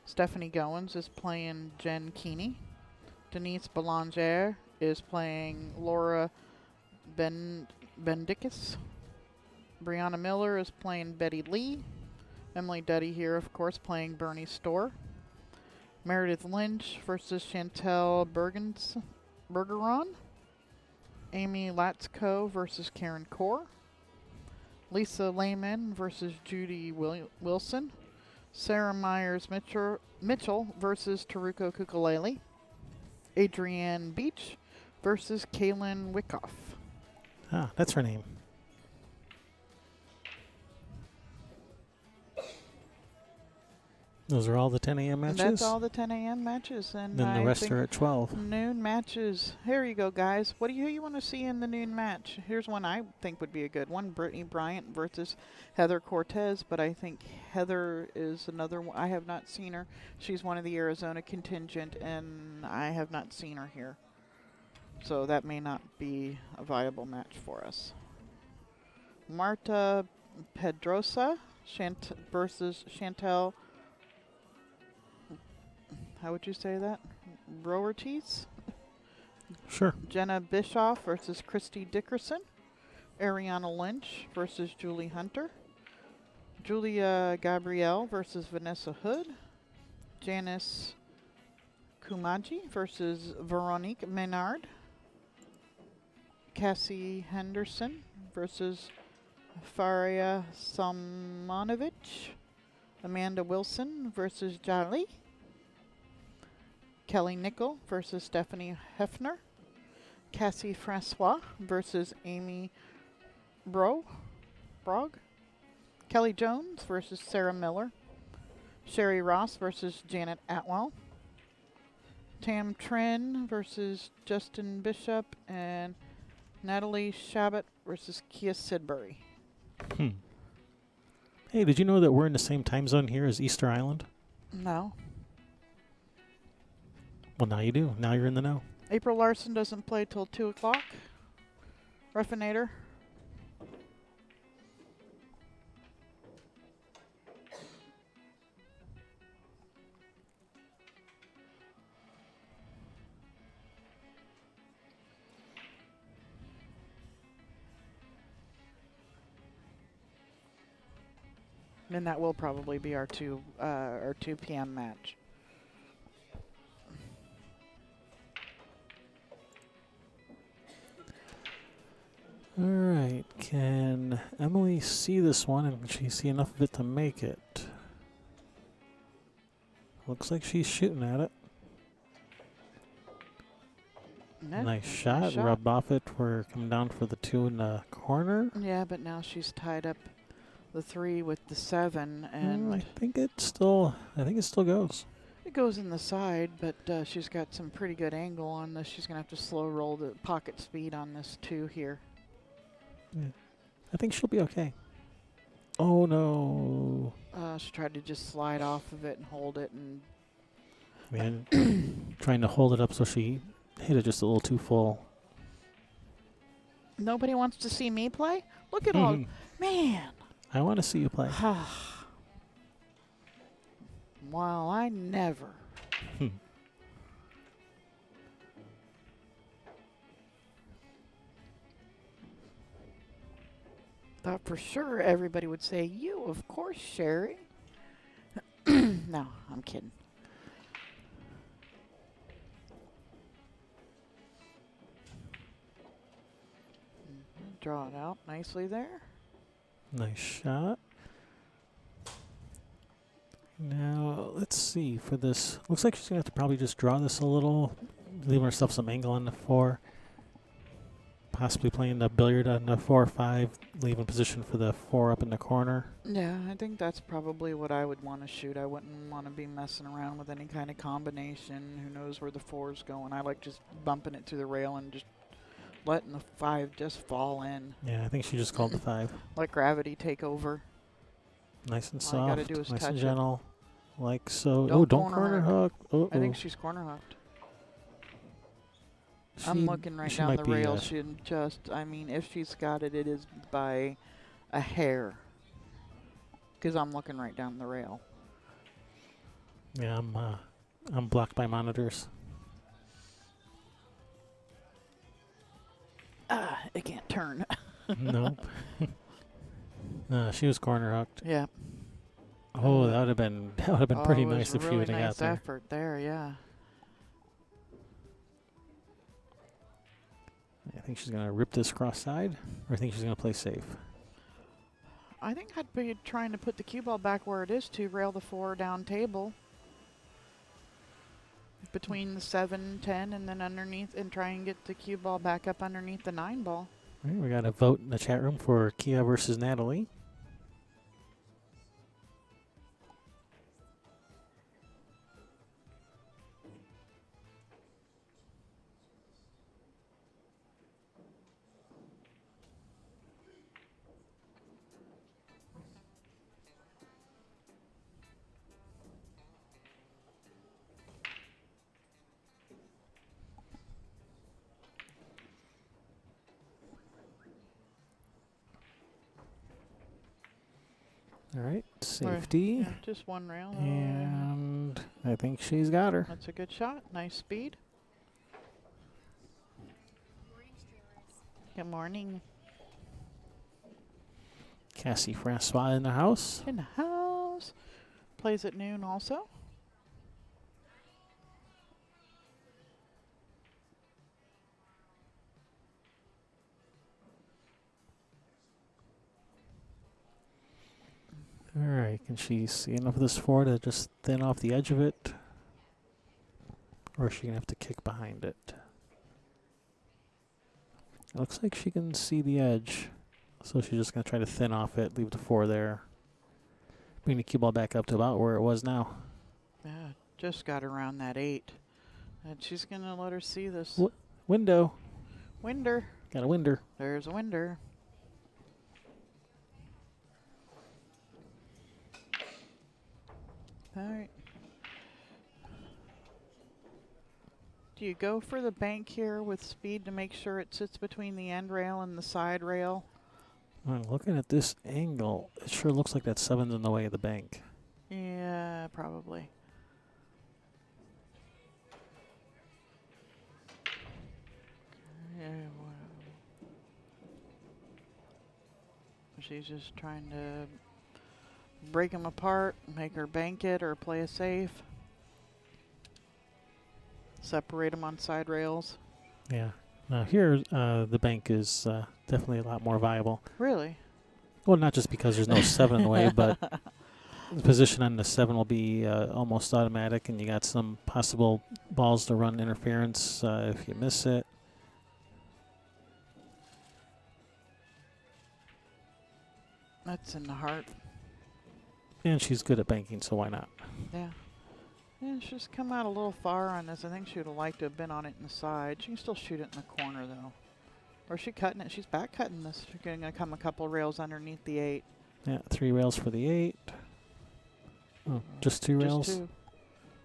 B: Stephanie Goins is playing Jen Keeney. Denise Belanger is playing Laura Bendicus. Brianna Miller is playing Betty Lee. Emily Duddy here, of course, playing Bernie Storr. Meredith Lynch versus Chantel Bergeron. Amy Latsko versus Karen Core. Lisa Lehman versus Judy Wilson. Sarah Myers Mitchell versus Taruko Kukulele. Adrienne Beach versus Kaylin Wickoff.
A: Ah, that's her name. Those are all the 10 a.m. matches?
B: And that's all the 10 a.m. matches. And
A: then the
B: I
A: rest
B: think
A: are at 12.
B: noon matches. Here you go, guys. Who you want to see in the noon match? Here's one I think would be a good one. Brittany Bryant versus Heather Cortez. But I think Heather is another one. I have not seen her. She's one of the Arizona contingent, and I have not seen her here. So that may not be a viable match for us. Marta Pedrosa versus Chantel. How would you say that? Roertes?
A: Sure.
B: Jenna Bischoff versus Christy Dickerson. Ariana Lynch versus Julie Hunter. Julia Gabrielle versus Vanessa Hood. Janice Kumaji versus Veronique Menard. Cassie Henderson versus Faria Salmanovich. Amanda Wilson versus Jali. Kelly Nickel versus Stephanie Hefner. Cassie Francois versus Amy Brog. Kelly Jones versus Sarah Miller. Sherry Ross versus Janet Atwell. Tam Trin versus Justin Bishop. And Natalie Shabbat versus Kia Sidbury.
A: Hey, did you know that we're in the same time zone here as Easter Island?
B: No.
A: Well, now you do. Now you're in the know.
B: April Larson doesn't play till 2 o'clock. Ruffinator. And that will probably be our 2 p.m. match.
A: All right. Can Emily see this one, and can she see enough of it to make it? Looks like she's shooting at it.
B: Nope,
A: Nice
B: that's a
A: shot. Rub off it. We're coming down for the 2 in the corner.
B: Yeah, but now she's tied up the 3 with the 7, and
A: I think it still goes.
B: it goes in the side, but she's got some pretty good angle on this. She's going to have to slow roll the pocket speed on this 2 here.
A: Yeah. I think she'll be okay. Oh, no.
B: She tried to just slide off of it and hold it, and
A: Man, trying to hold it up so she hit it just a little too full.
B: nobody wants to see me play? Look at all, man.
A: I want to see you play.
B: Well, I never. Thought for sure everybody would say, you, of course, Sherry. No, I'm kidding. Draw it out nicely there.
A: Nice shot. Now, let's see for this. Looks like she's going to have to probably just draw this a little, leave herself some angle on the 4. Possibly playing the billiard on the 4 or 5, leaving position for the 4 up in the corner.
B: Yeah, I think that's probably what I would want to shoot. I wouldn't want to be messing around with any kind of combination. Who knows where the 4's going. I like just bumping it through the rail and just letting the 5 just fall in.
A: Yeah, I think she just called the 5.
B: Let gravity take over.
A: Nice and
B: All you gotta
A: soft,
B: do is
A: nice
B: touch
A: and
B: it.
A: gentle. Like so.
B: Don't
A: Oh, don't
B: corner
A: corner
B: hook.
A: hook.
B: I think she's corner hooked. I'm looking right down the rail. She just, I mean, if she's got it, it is by a hair. Because I'm looking right down the rail.
A: Yeah, I'm blocked by monitors.
B: It can't turn.
A: Nope. She was corner hooked.
B: Yeah.
A: Oh, that would have been pretty
B: it was
A: nice if she
B: really
A: would have
B: nice
A: got there.
B: effort there, yeah.
A: I think she's gonna rip this cross side, or I think she's gonna play safe.
B: I think I'd be trying to put the cue ball back where it is to rail the 4 down table. Between the 7, 10, and then underneath, and try and get the cue ball back up underneath the 9 ball.
A: All right, we got a vote in the chat room for Kia versus Natalie. All right, safety.
B: Yeah, just one rail.
A: And I think she's got her.
B: That's a good shot. Nice speed. Good morning.
A: Cassie Francois in the house.
B: In the house. Plays at noon also.
A: All right, can she see enough of this 4 to just thin off the edge of it? Or is she going to have to kick behind it? It looks like she can see the edge. So she's just going to try to thin off it, leave the 4 there. Bring the cue ball back up to about where it was now.
B: Yeah, just got around that 8. And she's going to let her see this.
A: Window.
B: Winder.
A: Got a winder.
B: There's a winder. All right. Do you go for the bank here with speed to make sure it sits between the end rail and the side rail?
A: I'm looking at this angle. It sure looks like that 7's in the way of the bank.
B: Yeah, probably. Yeah, well, she's just trying to break them apart, make her bank it or play a safe. Separate them on side rails.
A: Yeah. Now here, the bank is definitely a lot more viable.
B: Really?
A: Well, not just because there's no 7 in the way, but the position on the 7 will be almost automatic, and you got some possible balls to run interference if you miss it.
B: That's in the heart.
A: And she's good at banking, so why not?
B: Yeah. Yeah, she's come out a little far on this. I think she would have liked to have been on it in the side. She can still shoot it in the corner, though. Or is she cutting it? She's back cutting this. She's going to come a couple rails underneath the 8.
A: Yeah, 3 rails for the 8. Oh, just 2 rails?
B: Just 2.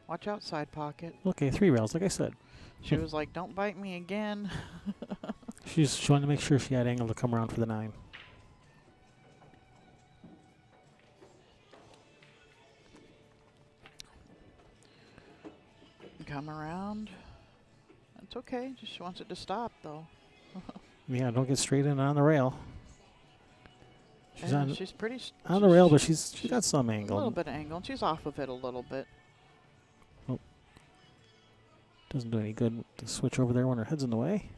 B: Watch out, side pocket.
A: Okay, 3 rails, like I said.
B: She was like, don't bite me again.
A: She wanted to make sure she had angle to come around for the 9.
B: Come around. That's okay. Just she wants it to stop, though.
A: Yeah, don't get straight in on the rail. She's
B: Yeah, she's pretty
A: on the rail, but she's got some
B: a
A: angle.
B: little bit of angle. And she's off of it a little bit.
A: Doesn't do any good to switch over there when her head's in the way.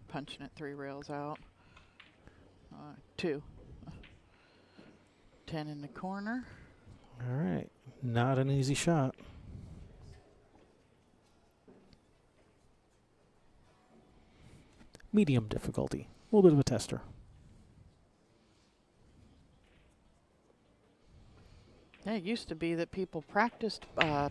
B: Punching it 3 rails out. 2. 10 in the corner.
A: All right, not an easy shot. Medium difficulty, a little bit of a tester.
B: Yeah, it used to be that people practiced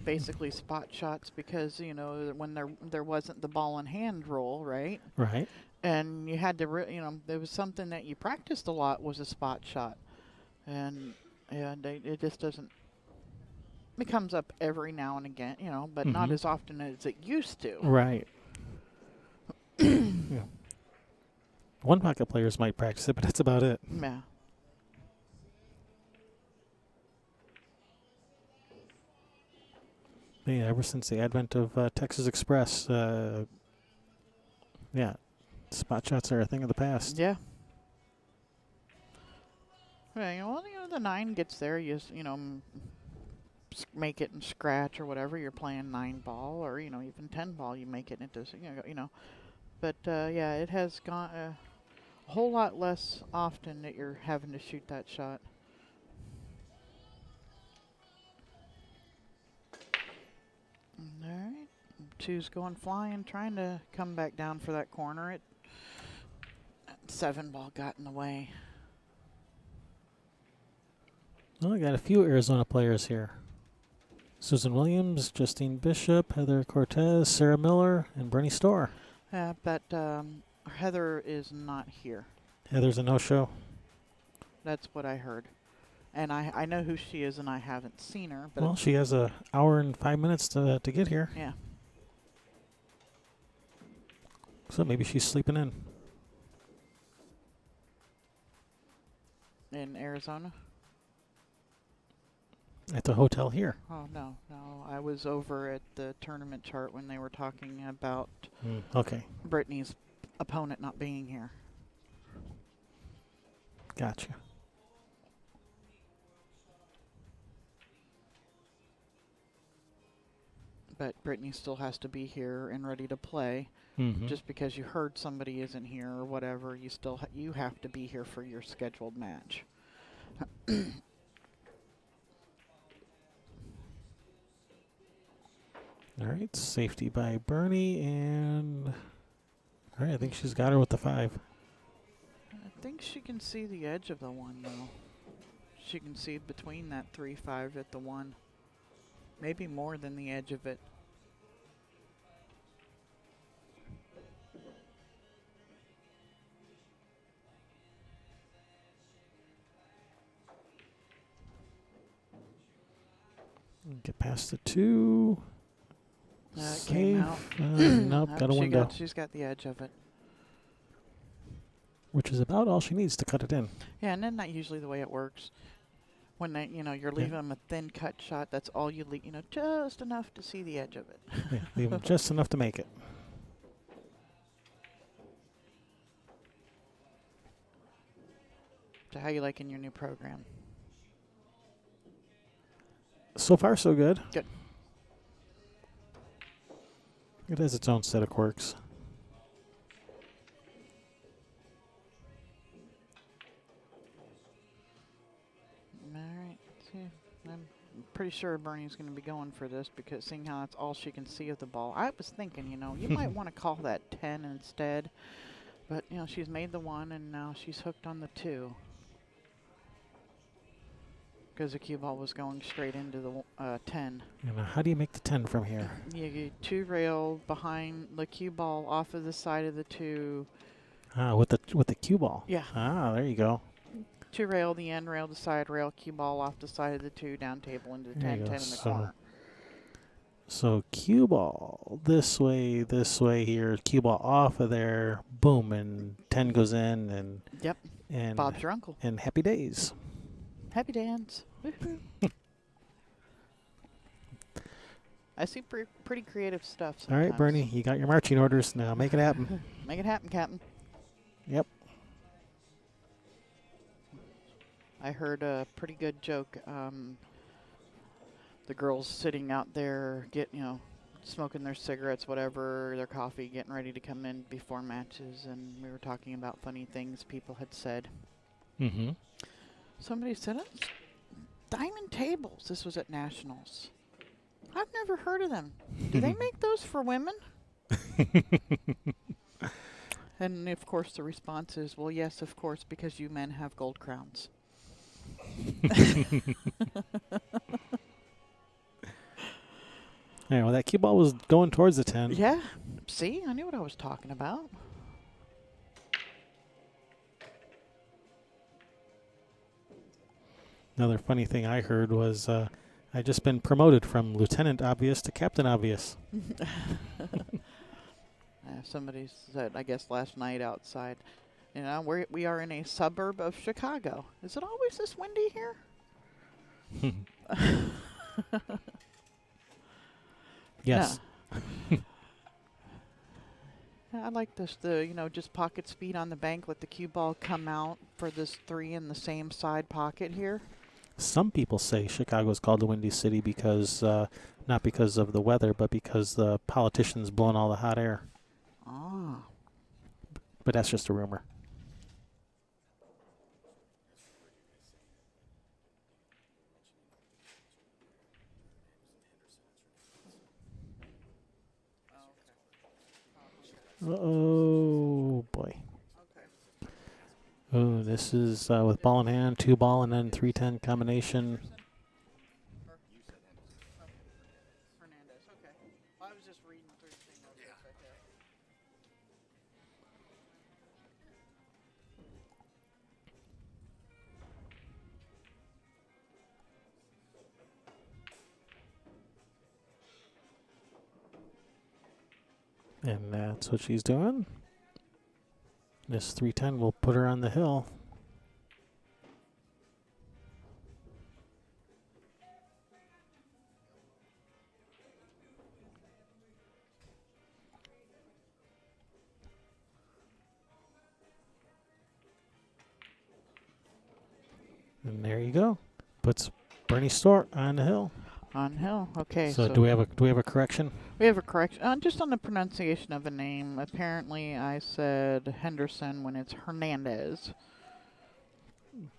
B: basically spot shots because, you know, when there wasn't the ball in hand rule, right?
A: Right.
B: And you had to, you know, there was something that you practiced a lot was a spot shot. And it just doesn't, it comes up every now and again, you know, but not as often as it used to.
A: Right. Yeah. One pocket players might practice it, but that's about it.
B: Yeah.
A: Yeah, ever since the advent of Texas Express, yeah, spot shots are a thing of the past.
B: Yeah. Well, the 9 gets there. You make it and scratch or whatever. You're playing 9 ball or even 10 ball. You make it and it does But yeah, it has gone a whole lot less often that you're having to shoot that shot. All right, 2's going flying, trying to come back down for that corner. It 7 ball got in the way.
A: Well, I got a few Arizona players here. Susan Williams, Justine Bishop, Heather Cortez, Sarah Miller, and Bernie Storr.
B: Yeah, but Heather is not here.
A: Heather's a no-show.
B: That's what I heard. And I know who she is, and I haven't seen her. But
A: Well, she has an hour and 5 minutes to get here.
B: Yeah.
A: So maybe she's sleeping
B: In Arizona?
A: at the hotel here.
B: Oh, no. I was over at the tournament chart when they were talking about
A: Okay,
B: Brittany's opponent not being here.
A: gotcha.
B: But Brittany still has to be here and ready to play. Just because you heard somebody isn't here or whatever, you still you have to be here for your scheduled match.
A: All right, safety by Bernie, and all right, I think she's got her with the 5.
B: I think she can see the edge of the 1, though. She can see between that 3-5 at the 1. Maybe more than the edge of it.
A: Get past the 2.
B: It came out.
A: Nope, got a window.
B: She's got the edge of it.
A: Which is about all she needs to cut it in.
B: Yeah, and then that's usually the way it works. When you're leaving them a thin cut shot, that's all you leave, just enough to see the edge of it.
A: Yeah, leave them just enough to make it.
B: So how you liking your new program?
A: So far, so good.
B: Good.
A: It has its own set of quirks.
B: All right. See, I'm pretty sure Bernie's going to be going for this because seeing how that's all she can see of the ball. I was thinking, you might want to call that 10 instead. But, she's made the 1 and now she's hooked on the 2. Because the cue ball was going straight into the 10.
A: And how do you make the 10 from here?
B: You 2 rail behind the cue ball off of the side of the 2.
A: With the cue ball.
B: Yeah.
A: There you go.
B: 2 rail, the end rail, the side rail, cue ball off the side of the 2, down table into the
A: There
B: 10,
A: you go.
B: 10 in the corner.
A: So cue ball this way here. Cue ball off of there. Boom, and 10 goes in, and
B: Yep.
A: and
B: Bob's your uncle.
A: and happy days.
B: Happy dance. Woohoo. I see pretty creative stuff sometimes.
A: All right, Bernie, you got your marching orders. Now make it happen.
B: Make it happen, Captain.
A: Yep.
B: I heard a pretty good joke. The girls sitting out there, smoking their cigarettes, whatever, their coffee, getting ready to come in before matches, and we were talking about funny things people had said.
A: Mm-hmm.
B: Somebody said, "Oh, diamond tables." This was at Nationals. I've never heard of them. Do they make those for women? And of course the response is, well, yes, of course, because you men have gold crowns.
A: Yeah, well, that cue ball was going towards the 10.
B: Yeah. See, I knew what I was talking about.
A: Another funny thing I heard was I just been promoted from Lieutenant Obvious to Captain Obvious.
B: Somebody said, I guess last night outside, we are in a suburb of Chicago. Is it always this windy here?
A: Yes.
B: Yeah, I like this, just pocket speed on the bank, let the cue ball come out for this 3 in the same side pocket here.
A: Some people say Chicago is called the Windy City because, not because of the weather, but because the politicians blowing all the hot air.
B: Ah.
A: But that's just a rumor. Oh, boy. Oh, this is with ball in hand, 2 ball, and then 3-10 combination.
B: Hernandez, okay. I was just reading through the thing right there.
A: And that's what she's doing. This 3-10 will put her on the hill. And there you go. Puts Bernie Stort on the hill.
B: On hill, okay.
A: So do we have a correction?
B: We have a correction. Just on the pronunciation of a name. Apparently, I said Henderson when it's Hernandez.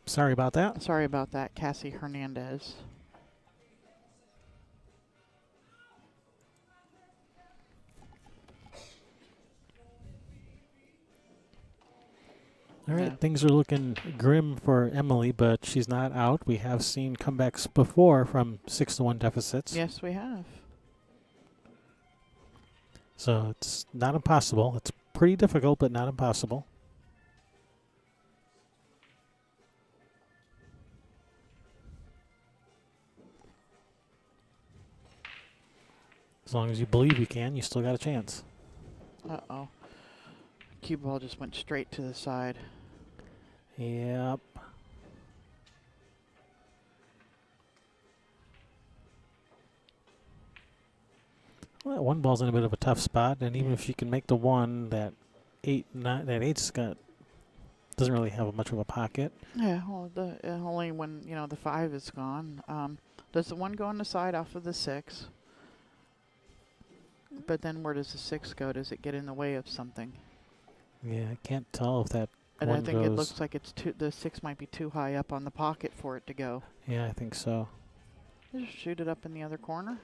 A: Sorry about that.
B: Sorry about that, Cassie Hernandez.
A: All right,
B: Yeah.
A: things are looking grim for Emily, but she's not out. We have seen comebacks before from 6-1 deficits.
B: Yes, we have.
A: So it's not impossible. It's pretty difficult, but not impossible. As long as you believe you can, you still got a chance.
B: Uh-oh. Cue ball just went straight to the side.
A: Yep. Well, that 1 ball's in a bit of a tough spot, and even if she can make the 1, that 8's got doesn't really have much of a pocket.
B: Yeah, well, only when, you know, the 5 is gone. Does the 1 go on the side off of the 6? But then where does the 6 go? Does it get in the way of something?
A: Yeah, I can't tell if that
B: And I
A: one
B: think it
A: goes.
B: looks like the 6 might be too high up on the pocket for it to go.
A: Yeah, I think so.
B: Just shoot it up in the other corner.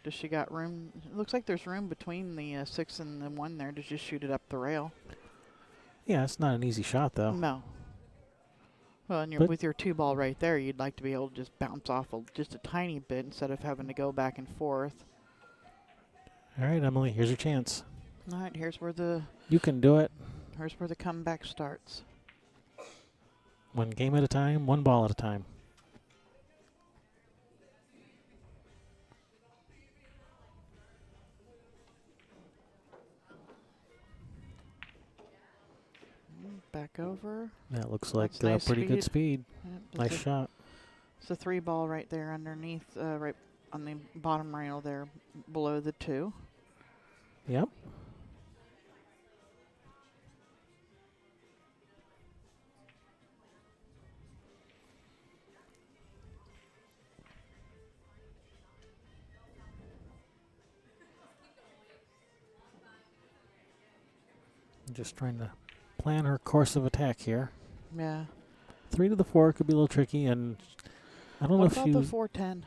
B: Does she got room? It looks like there's room between the 6 and the 1 there to just shoot it up the rail.
A: Yeah, it's not an easy shot, though.
B: No. Well, and
A: But-
B: with your 2 ball right there, you'd like to be able to just bounce off just a tiny bit instead of having to go back and forth.
A: All right, Emily, here's your chance.
B: All right, here's where the
A: You can do it.
B: comeback starts.
A: One game at a time, one ball at a time.
B: Back over.
A: That looks like
B: That's nice
A: pretty good
B: speed.
A: speed.
B: Yep,
A: Nice shot.
B: It's a 3 ball right there underneath, right on the bottom rail there, below the 2.
A: Yep. I'm just trying to plan her course of attack here.
B: Yeah.
A: 3 to the 4 could be a little tricky, and I don't know
B: What
A: if
B: about
A: she.
B: the 4-10?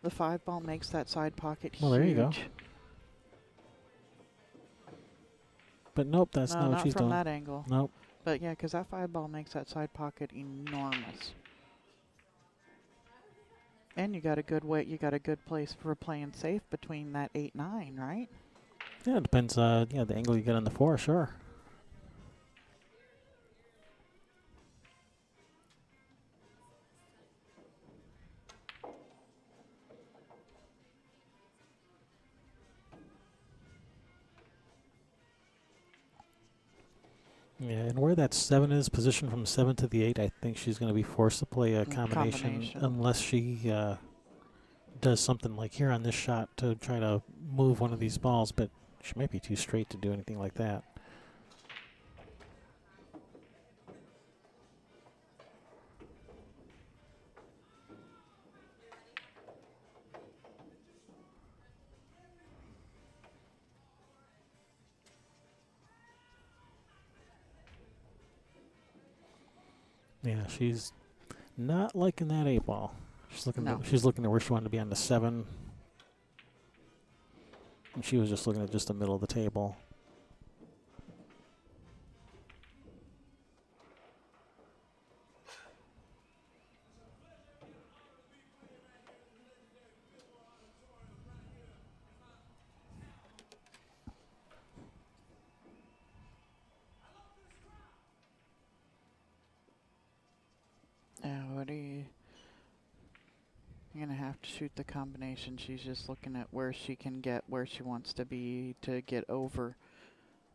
B: The 5 ball makes that side pocket huge.
A: Well, there you go. But nope, that's
B: No,
A: not what
B: not
A: she's
B: from
A: doing.
B: that angle.
A: Nope.
B: But yeah, because that 5 ball makes that side pocket enormous. And you got a good way. You got a good place for playing safe between that 8-9, right?
A: Yeah, it depends. Yeah, the angle you get on the 4, sure. Yeah, and where that 7 is positioned from 7 to the 8, I think she's going to be forced to play a combination unless she does something like here on this shot to try to move one of these balls, but she might be too straight to do anything like that. Yeah, she's not liking that 8 ball. She's looking.
B: No.
A: She's looking at where she wanted to be on the 7, and she was just looking at just the middle of the table.
B: Yeah, what do you? You're gonna have to shoot the combination. She's just looking at where she can get where she wants to be to get over,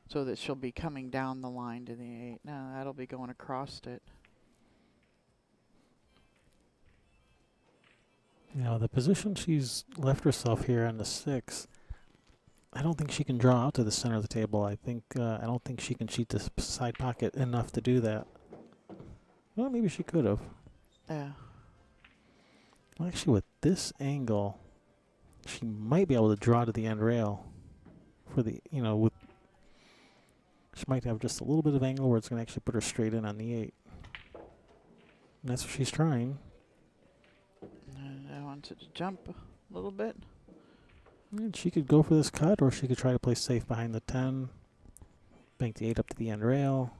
B: so that she'll be coming down the line to the 8. No, that'll be going across it.
A: You know, the position she's left herself here on the 6, I don't think she can draw out to the center of the table. I don't think she can cheat the side pocket enough to do that. Well, maybe she could have.
B: Yeah.
A: Well, actually, with this angle, she might be able to draw to the end rail. For the, with she might have just a little bit of angle where it's going to actually put her straight in on the 8. And that's what she's trying.
B: And I want it to jump a little bit.
A: And she could go for this cut, or she could try to play safe behind the 10, bank the 8 up to the end rail.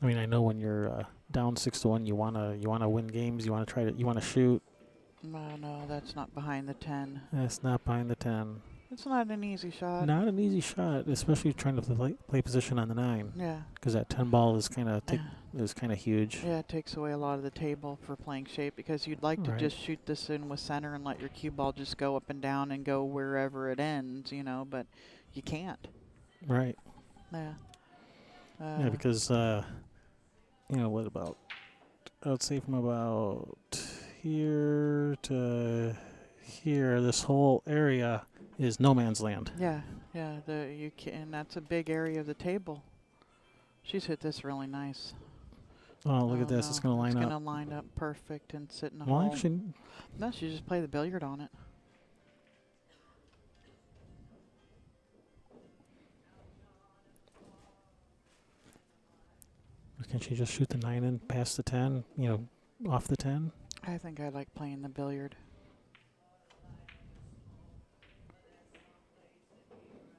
A: I mean, I know when you're down 6-1, you wanna win games. You wanna shoot.
B: Well, no, that's not behind the 10.
A: That's not behind the 10.
B: It's not an easy shot.
A: Not an easy shot, especially trying to play position on the 9.
B: Yeah.
A: Because that 10 ball is kind of huge.
B: Yeah, it takes away a lot of the table for playing shape, because you'd like to
A: Right.
B: just shoot this in with center and let your cue ball just go up and down and go wherever it ends, but you can't.
A: Right.
B: Yeah.
A: Yeah, because what about? I would say from about here to here, this whole area is no man's land.
B: Yeah, yeah. You can. That's a big area of the table. She's hit this really nice.
A: Oh, look at this.
B: No,
A: It's going to line
B: It's
A: up.
B: gonna line up perfect and sit in a
A: Well,
B: hole.
A: actually,
B: No, she just play the billiard on it.
A: can she just shoot the 9 in past the 10, off the 10?
B: I think I like playing the billiard.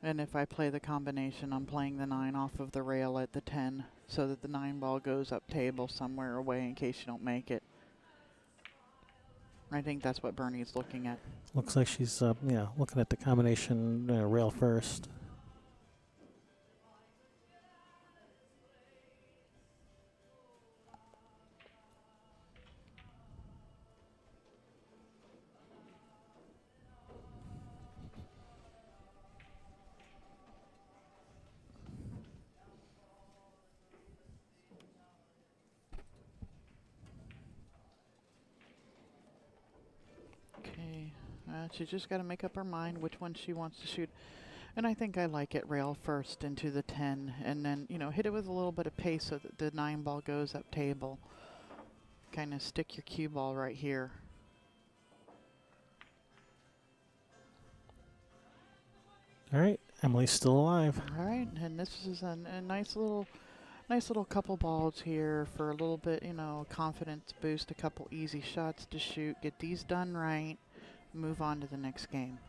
B: And if I play the combination, I'm playing the 9 off of the rail at the 10 so that the 9 ball goes up table somewhere away in case you don't make it. I think that's what Bernie's looking at.
A: Looks like she's, looking at the combination rail first.
B: Okay, she's just got to make up her mind which one she wants to shoot. And I think I like it rail first into the 10 and then, hit it with a little bit of pace so that the 9 ball goes up table. Kind of stick your cue ball right here.
A: All right, Emily's still alive.
B: All right, and this is a nice little couple balls here for a little bit, confidence boost, a couple easy shots to shoot, get these done right, move on to the next game.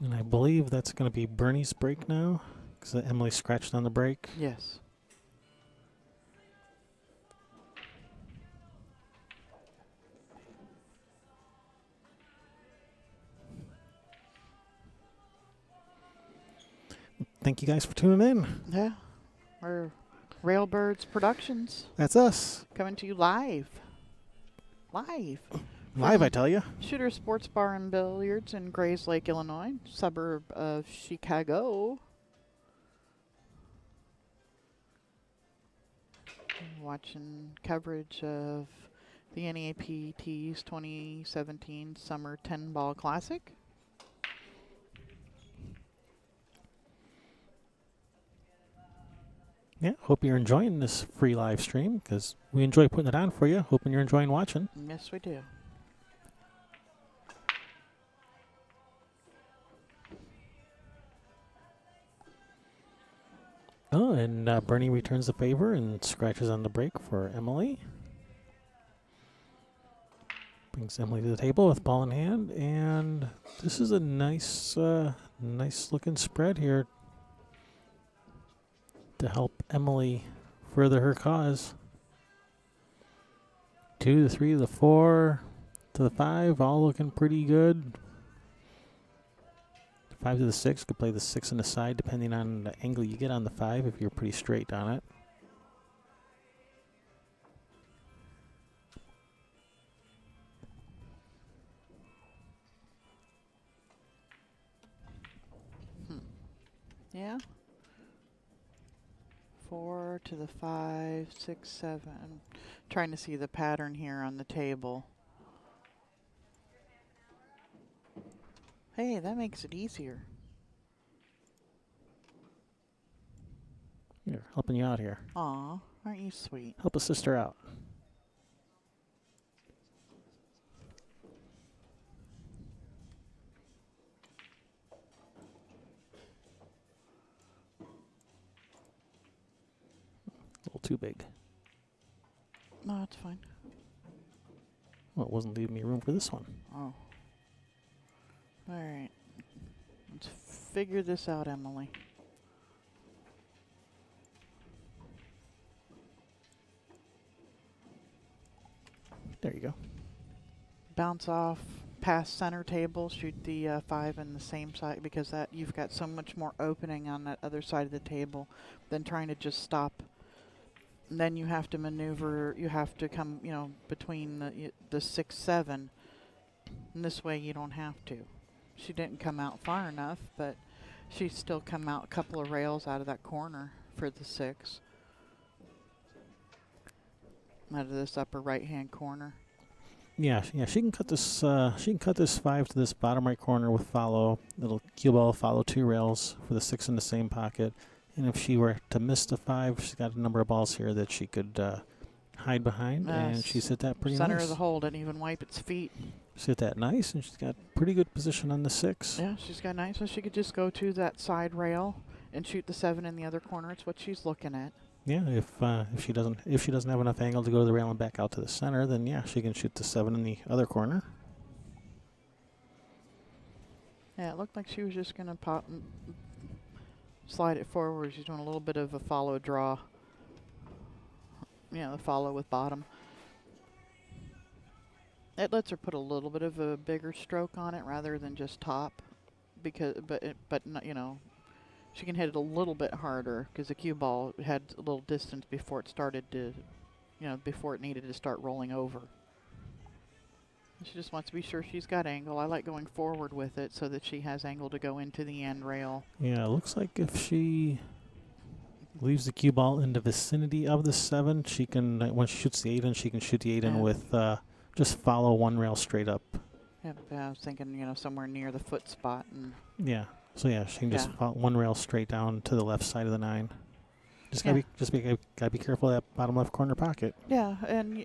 A: And I believe that's going to be Bernie's break now, because Emily scratched on the break.
B: Yes.
A: Thank you guys for tuning in.
B: Yeah. We're Railbirds Productions
A: That's us.
B: coming to you live. Live.
A: Live, I tell you.
B: Shooter Sports Bar and Billiards in Grayslake, Illinois, suburb of Chicago. Watching coverage of the NAPT's 2017 Summer 10 Ball Classic.
A: Yeah, hope you're enjoying this free live stream, because we enjoy putting it on for you. Hoping you're enjoying watching.
B: Yes, we do.
A: Oh, and Bernie returns the favor and scratches on the break for Emily. Brings Emily to the table with ball in hand, and this is a nice looking spread here to help Emily further her cause. 2 to the 3 to the 4 to the 5, all looking pretty good. 5 to the 6, could play the 6 on the side depending on the angle you get on the 5 if you're pretty straight on it.
B: Yeah. 4 to the 5, 6, 7. I'm trying to see the pattern here on the table. Hey, that makes it easier.
A: Here, helping you out here.
B: Aw, aren't you sweet?
A: Help a sister out. A little too big.
B: No, it's fine.
A: Well, it wasn't leaving me room for this one.
B: Oh. All right. Let's figure this out, Emily.
A: There you go.
B: Bounce off past center table, shoot the 5 in the same side, because that you've got so much more opening on that other side of the table than trying to just stop. And then you have to maneuver, you have to come, between the 6, 7. And this way you don't have to. She didn't come out far enough, but she still come out a couple of rails out of that corner for the 6. Out of this upper right-hand corner.
A: Yeah, yeah. She can cut this. She can cut this 5 to this bottom right corner with follow. Little cue ball follow 2 rails for the 6 in the same pocket. And if she were to miss the 5, she's got a number of balls here that she could hide behind, and she's hit that pretty
B: Center
A: nice.
B: of the hole didn't even wipe its feet.
A: She's hit that nice, and she's got pretty good position on the 6.
B: Yeah, she's got nice. So she could just go to that side rail and shoot the 7 in the other corner. It's what she's looking at.
A: Yeah, if she doesn't have enough angle to go to the rail and back out to the center, then yeah, she can shoot the 7 in the other corner.
B: Yeah, it looked like she was just gonna slide it forward. She's doing a little bit of a follow draw. The follow with bottom. It lets her put a little bit of a bigger stroke on it rather than just top, but not, she can hit it a little bit harder because the cue ball had a little distance before it started to, before it needed to start rolling over. She just wants to be sure she's got angle. I like going forward with it so that she has angle to go into the end rail.
A: Yeah, it looks like if she leaves the cue ball in the vicinity of the 7, she can, when she shoots the 8 in, she can shoot the 8 in with just follow 1 rail straight up.
B: Yeah, I was thinking, somewhere near the foot spot. And
A: yeah, so yeah, she can just follow 1 rail straight down to the left side of the 9. Gotta be careful of that bottom left corner pocket.
B: Yeah, and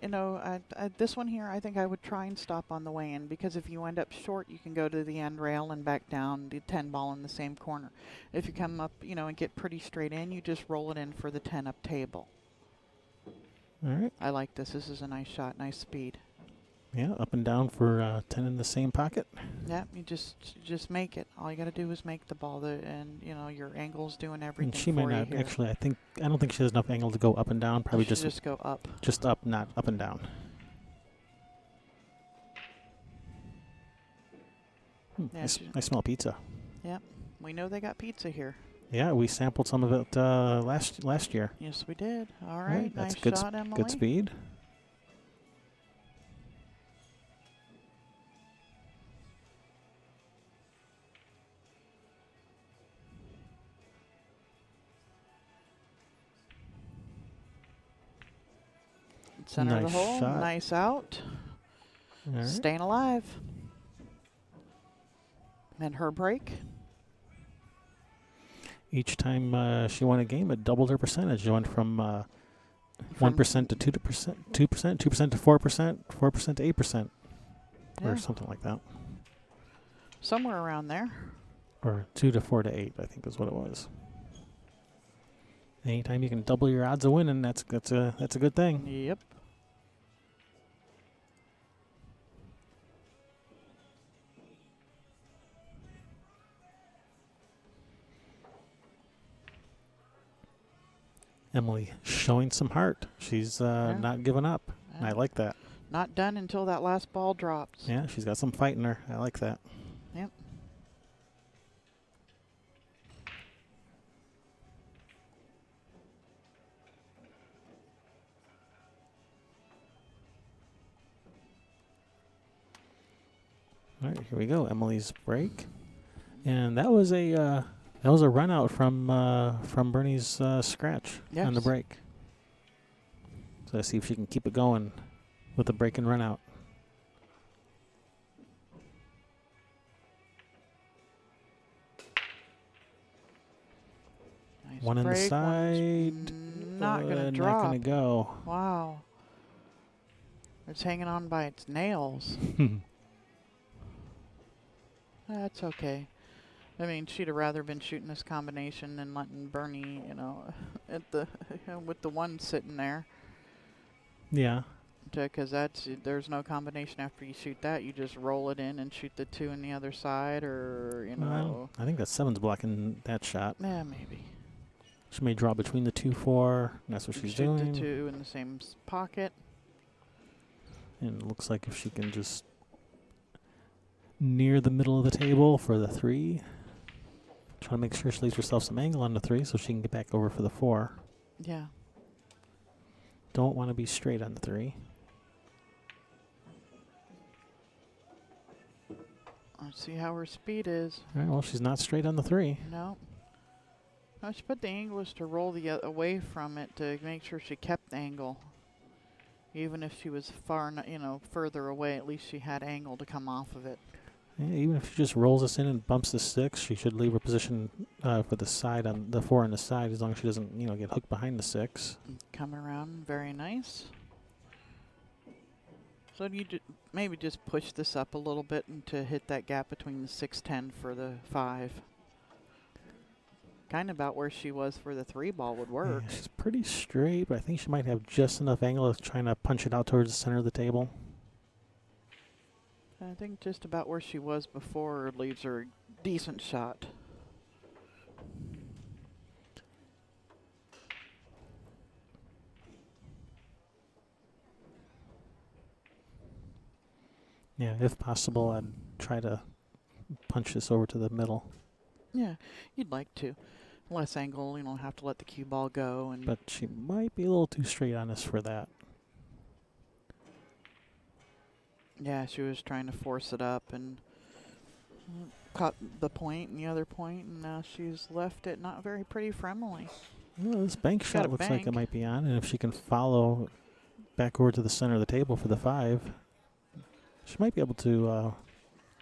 B: this one here, I think I would try and stop on the way in, because if you end up short, you can go to the end rail and back down the 10 ball in the same corner. If you come up, and get pretty straight in, you just roll it in for the 10 up table.
A: All right.
B: I like this. This is a nice shot, nice speed.
A: Yeah, up and down for 10 in the same pocket.
B: Yeah, you just make it. All you got to do is make the ball, and your angle's doing everything.
A: And she
B: for
A: may
B: you
A: not
B: here.
A: actually. I don't think she has enough angle to go up and down. Probably
B: just go up.
A: Just up, not up and down.
B: Yeah,
A: I smell pizza.
B: Yeah, we know they got pizza here.
A: Yeah, we sampled some of it last year.
B: Yes, we did. All right,
A: that's
B: nice
A: good
B: shot, Emily.
A: Good speed.
B: Center of the
A: Nice
B: hole,
A: shot.
B: nice out.
A: All right.
B: Staying alive. And her break.
A: Each time she won a game, it doubled her percentage. It went from 1% to 2%, 2%, 2% to 4%, 4% to 8%, or something like that.
B: Somewhere around there.
A: Or 2 to 4 to 8, I think is what it was. Anytime you can double your odds of winning, that's a good thing.
B: Yep.
A: Emily showing some heart. She's not giving up.
B: Yeah.
A: I like that.
B: Not done until that last ball drops.
A: Yeah, she's got some fight in her. I like that.
B: Yep.
A: All right, here we go. Emily's break, and that was a run out from Bernie's scratch on the break. So let's see if she can keep it going with the break and run out.
B: Nice
A: One
B: break,
A: inside.
B: Not gonna drop.
A: Not gonna go.
B: Wow. It's hanging on by its nails. That's okay. I mean, she'd have rather been shooting this combination than letting Bernie, at the with the 1 sitting there.
A: Yeah.
B: Because there's no combination after you shoot that. You just roll it in and shoot the 2 in the other side, or
A: I think that 7's blocking that shot.
B: Yeah, maybe.
A: She may draw between the 2-4. That's what she's doing.
B: Shoot the 2 in the same pocket.
A: And it looks like if she can just near the middle of the table for the 3. Try to make sure she leaves herself some angle on the 3 so she can get back over for the 4.
B: Yeah.
A: Don't want to be straight on the 3.
B: Let's see how her speed is.
A: All right, well, she's not straight on the 3.
B: No. No, she put the angle was to roll the away from it to make sure she kept the angle. Even if she was far, further away, at least she had angle to come off of it.
A: Yeah, even if she just rolls this in and bumps the 6, she should leave her position for the side on the 4 on the side, as long as she doesn't, get hooked behind the 6.
B: Come around, very nice. So you maybe just push this up a little bit and to hit that gap between the 6-10 for the 5. Kind of about where she was for the 3 ball would work.
A: Yeah, she's pretty straight, but I think she might have just enough angle of trying to punch it out towards the center of the table.
B: I think just about where she was before leaves her a decent shot.
A: Yeah, if possible, I'd try to punch this over to the middle.
B: Yeah, you'd like to. Less angle, have to let the cue ball go.
A: But she might be a little too straight on us for that.
B: Yeah, she was trying to force it up and caught the point and the other point, and now she's left it not very pretty for Emily.
A: Well, this bank
B: Got
A: shot
B: a
A: looks like it
B: bank.
A: might be on, and if she can follow back over to the center of the table for the 5, she might be able to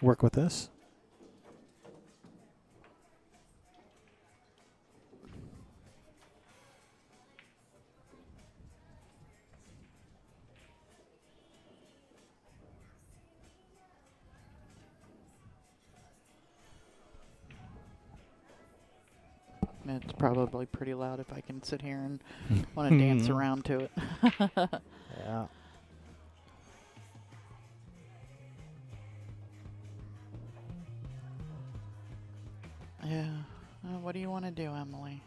A: work with this.
B: It's probably pretty loud if I can sit here and want to dance around to it.
A: Yeah.
B: Yeah. What do you want to do, Emily?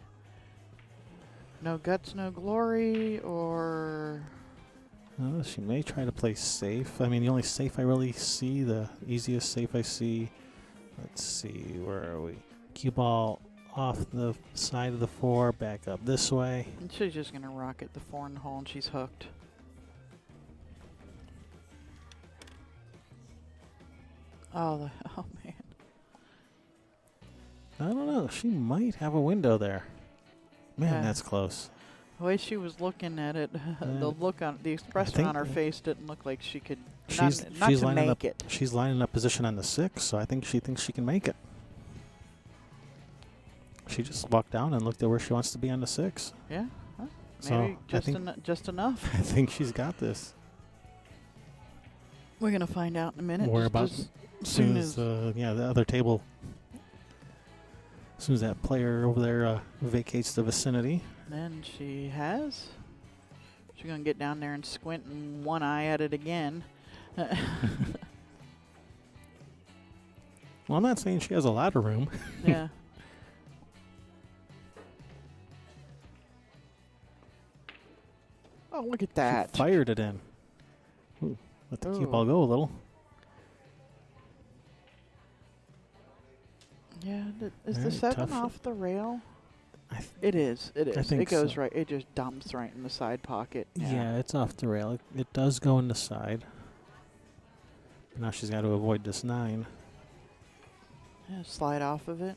B: No guts, no glory, or...
A: She may try to play safe. I mean, the only safe I really see, the easiest safe I see, let's see, where are we? Cue ball off the side of the 4, back up this way.
B: And she's just going to rocket the 4 in the hole, and she's hooked. Oh, man.
A: I don't know. She might have a window there. Man,
B: Yeah.
A: that's close.
B: The way she was looking at it, the expression
A: think
B: on her face didn't look like she could
A: She's
B: not to
A: lining up.
B: make it.
A: She's lining up position on the 6, so I think she thinks she can make it. She just walked down and looked at where she wants to be on the 6.
B: Yeah,
A: So,
B: maybe
A: I think-
B: just enough.
A: I think she's got this.
B: We're gonna find out in a minute.
A: We're
B: just
A: about
B: as
A: As
B: soon
A: soon
B: as
A: as the other table, as soon as that player over there vacates the vicinity.
B: then she has. She's gonna get down there and squint and one eye at it again.
A: Well, I'm not saying she has a lot of room.
B: Yeah. Oh, look at that.
A: She fired it in. Ooh, let the cue
B: Ooh.
A: ball go a little.
B: Yeah, is the
A: Very
B: 7
A: tough.
B: off the rail?
A: I th-
B: It is. It is.
A: think
B: It goes
A: so.
B: right. It just dumps right in the side pocket.
A: Yeah, it's off the rail. It does go in the side. Now she's got to avoid this 9.
B: Yeah, slide off of it.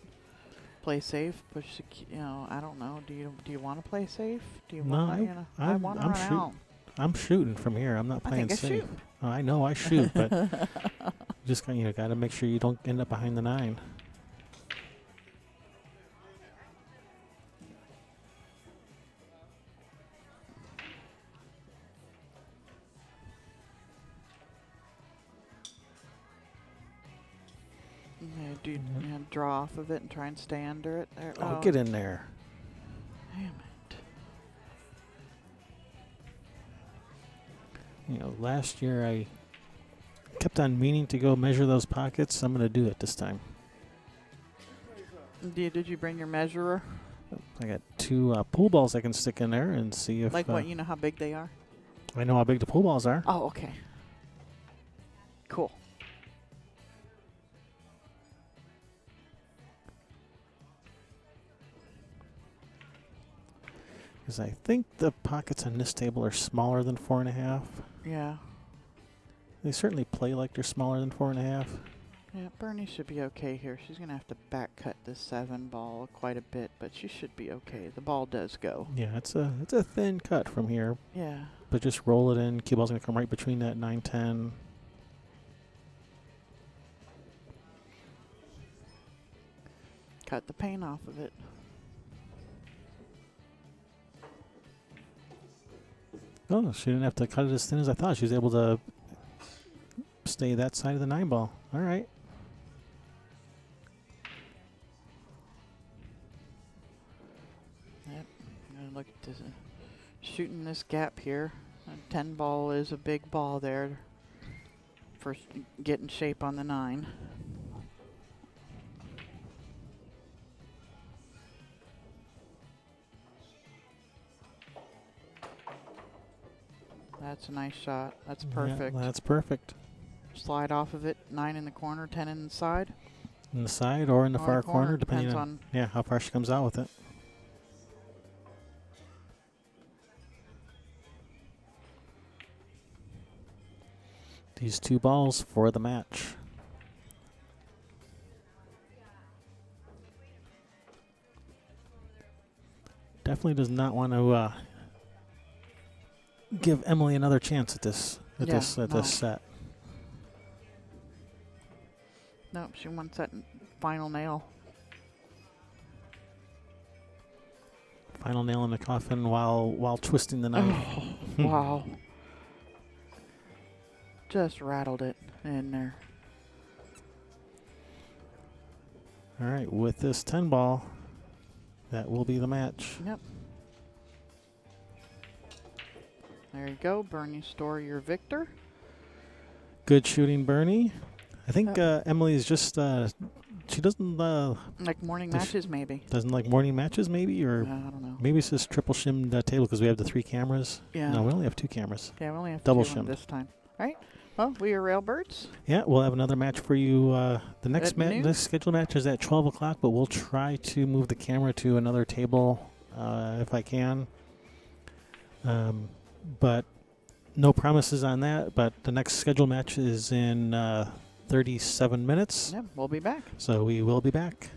B: Play safe. Push the. I don't know. Do you want to play safe? Do you
A: No,
B: want? I want to
A: I'm
B: run
A: shooting.
B: out.
A: I'm shooting from here. I'm not
B: I
A: playing
B: think I
A: safe.
B: shoot.
A: Oh, I know I shoot, but just got to make sure you don't end up behind the 9.
B: Yeah, do you draw off of it and try and stay under it? There.
A: Oh, get in there.
B: Damn it.
A: Last year I kept on meaning to go measure those pockets. I'm going to do it this time.
B: Did you bring your measurer?
A: I got 2 pool balls I can stick in there and see if
B: Like what? You know how big they are?
A: I know how big the pool balls are.
B: Oh, okay. Cool.
A: Because I think the pockets on this table are smaller than 4.5.
B: Yeah.
A: They certainly play like they're smaller than 4.5.
B: Yeah, Bernie should be okay here. She's going to have to back cut this 7 ball quite a bit, but she should be okay. The ball does go.
A: Yeah, it's a thin cut from here,
B: Yeah.
A: but just roll it in. Cue ball's going to come right between that 9-10.
B: Cut the paint off of it.
A: Oh, she didn't have to cut it as thin as I thought. She was able to stay that side of the 9 ball. All right.
B: Yep. I'm going to look at this, shooting this gap here. A 10 ball is a big ball there for getting shape on the 9. That's a nice shot. That's perfect.
A: Yeah, that's perfect.
B: Slide off of it. 9 in the corner, 10 in the side.
A: In the side or in the
B: Or
A: far corner,
B: depends
A: depending on yeah how far she comes out with it. These 2 balls for the match. Definitely does not want to give Emily another chance at this this set.
B: Nope, she wants that final nail.
A: Final nail in the coffin while twisting the knife.
B: Oh, wow. Just rattled it in there.
A: All right, with this 10 ball, that will be the match.
B: Yep. There you go. Bernie Store, your victor.
A: Good shooting, Bernie. I think Emily's just she doesn't
B: Like morning matches, maybe.
A: doesn't like morning matches, maybe, or
B: I don't know.
A: maybe it's this triple shimmed table because we have the 3 cameras.
B: Yeah.
A: No, we only have 2 cameras.
B: Yeah, we only have
A: Double
B: 2 on
A: shimmed.
B: this time. All right. Well, we are Railbirds.
A: Yeah, we'll have another match for you. The next
B: At noon?
A: next scheduled match is at 12 o'clock, but we'll try to move the camera to another table if I can. But no promises on that. But the next scheduled match is in 37 minutes.
B: Yep, we'll be back.
A: So we will be back.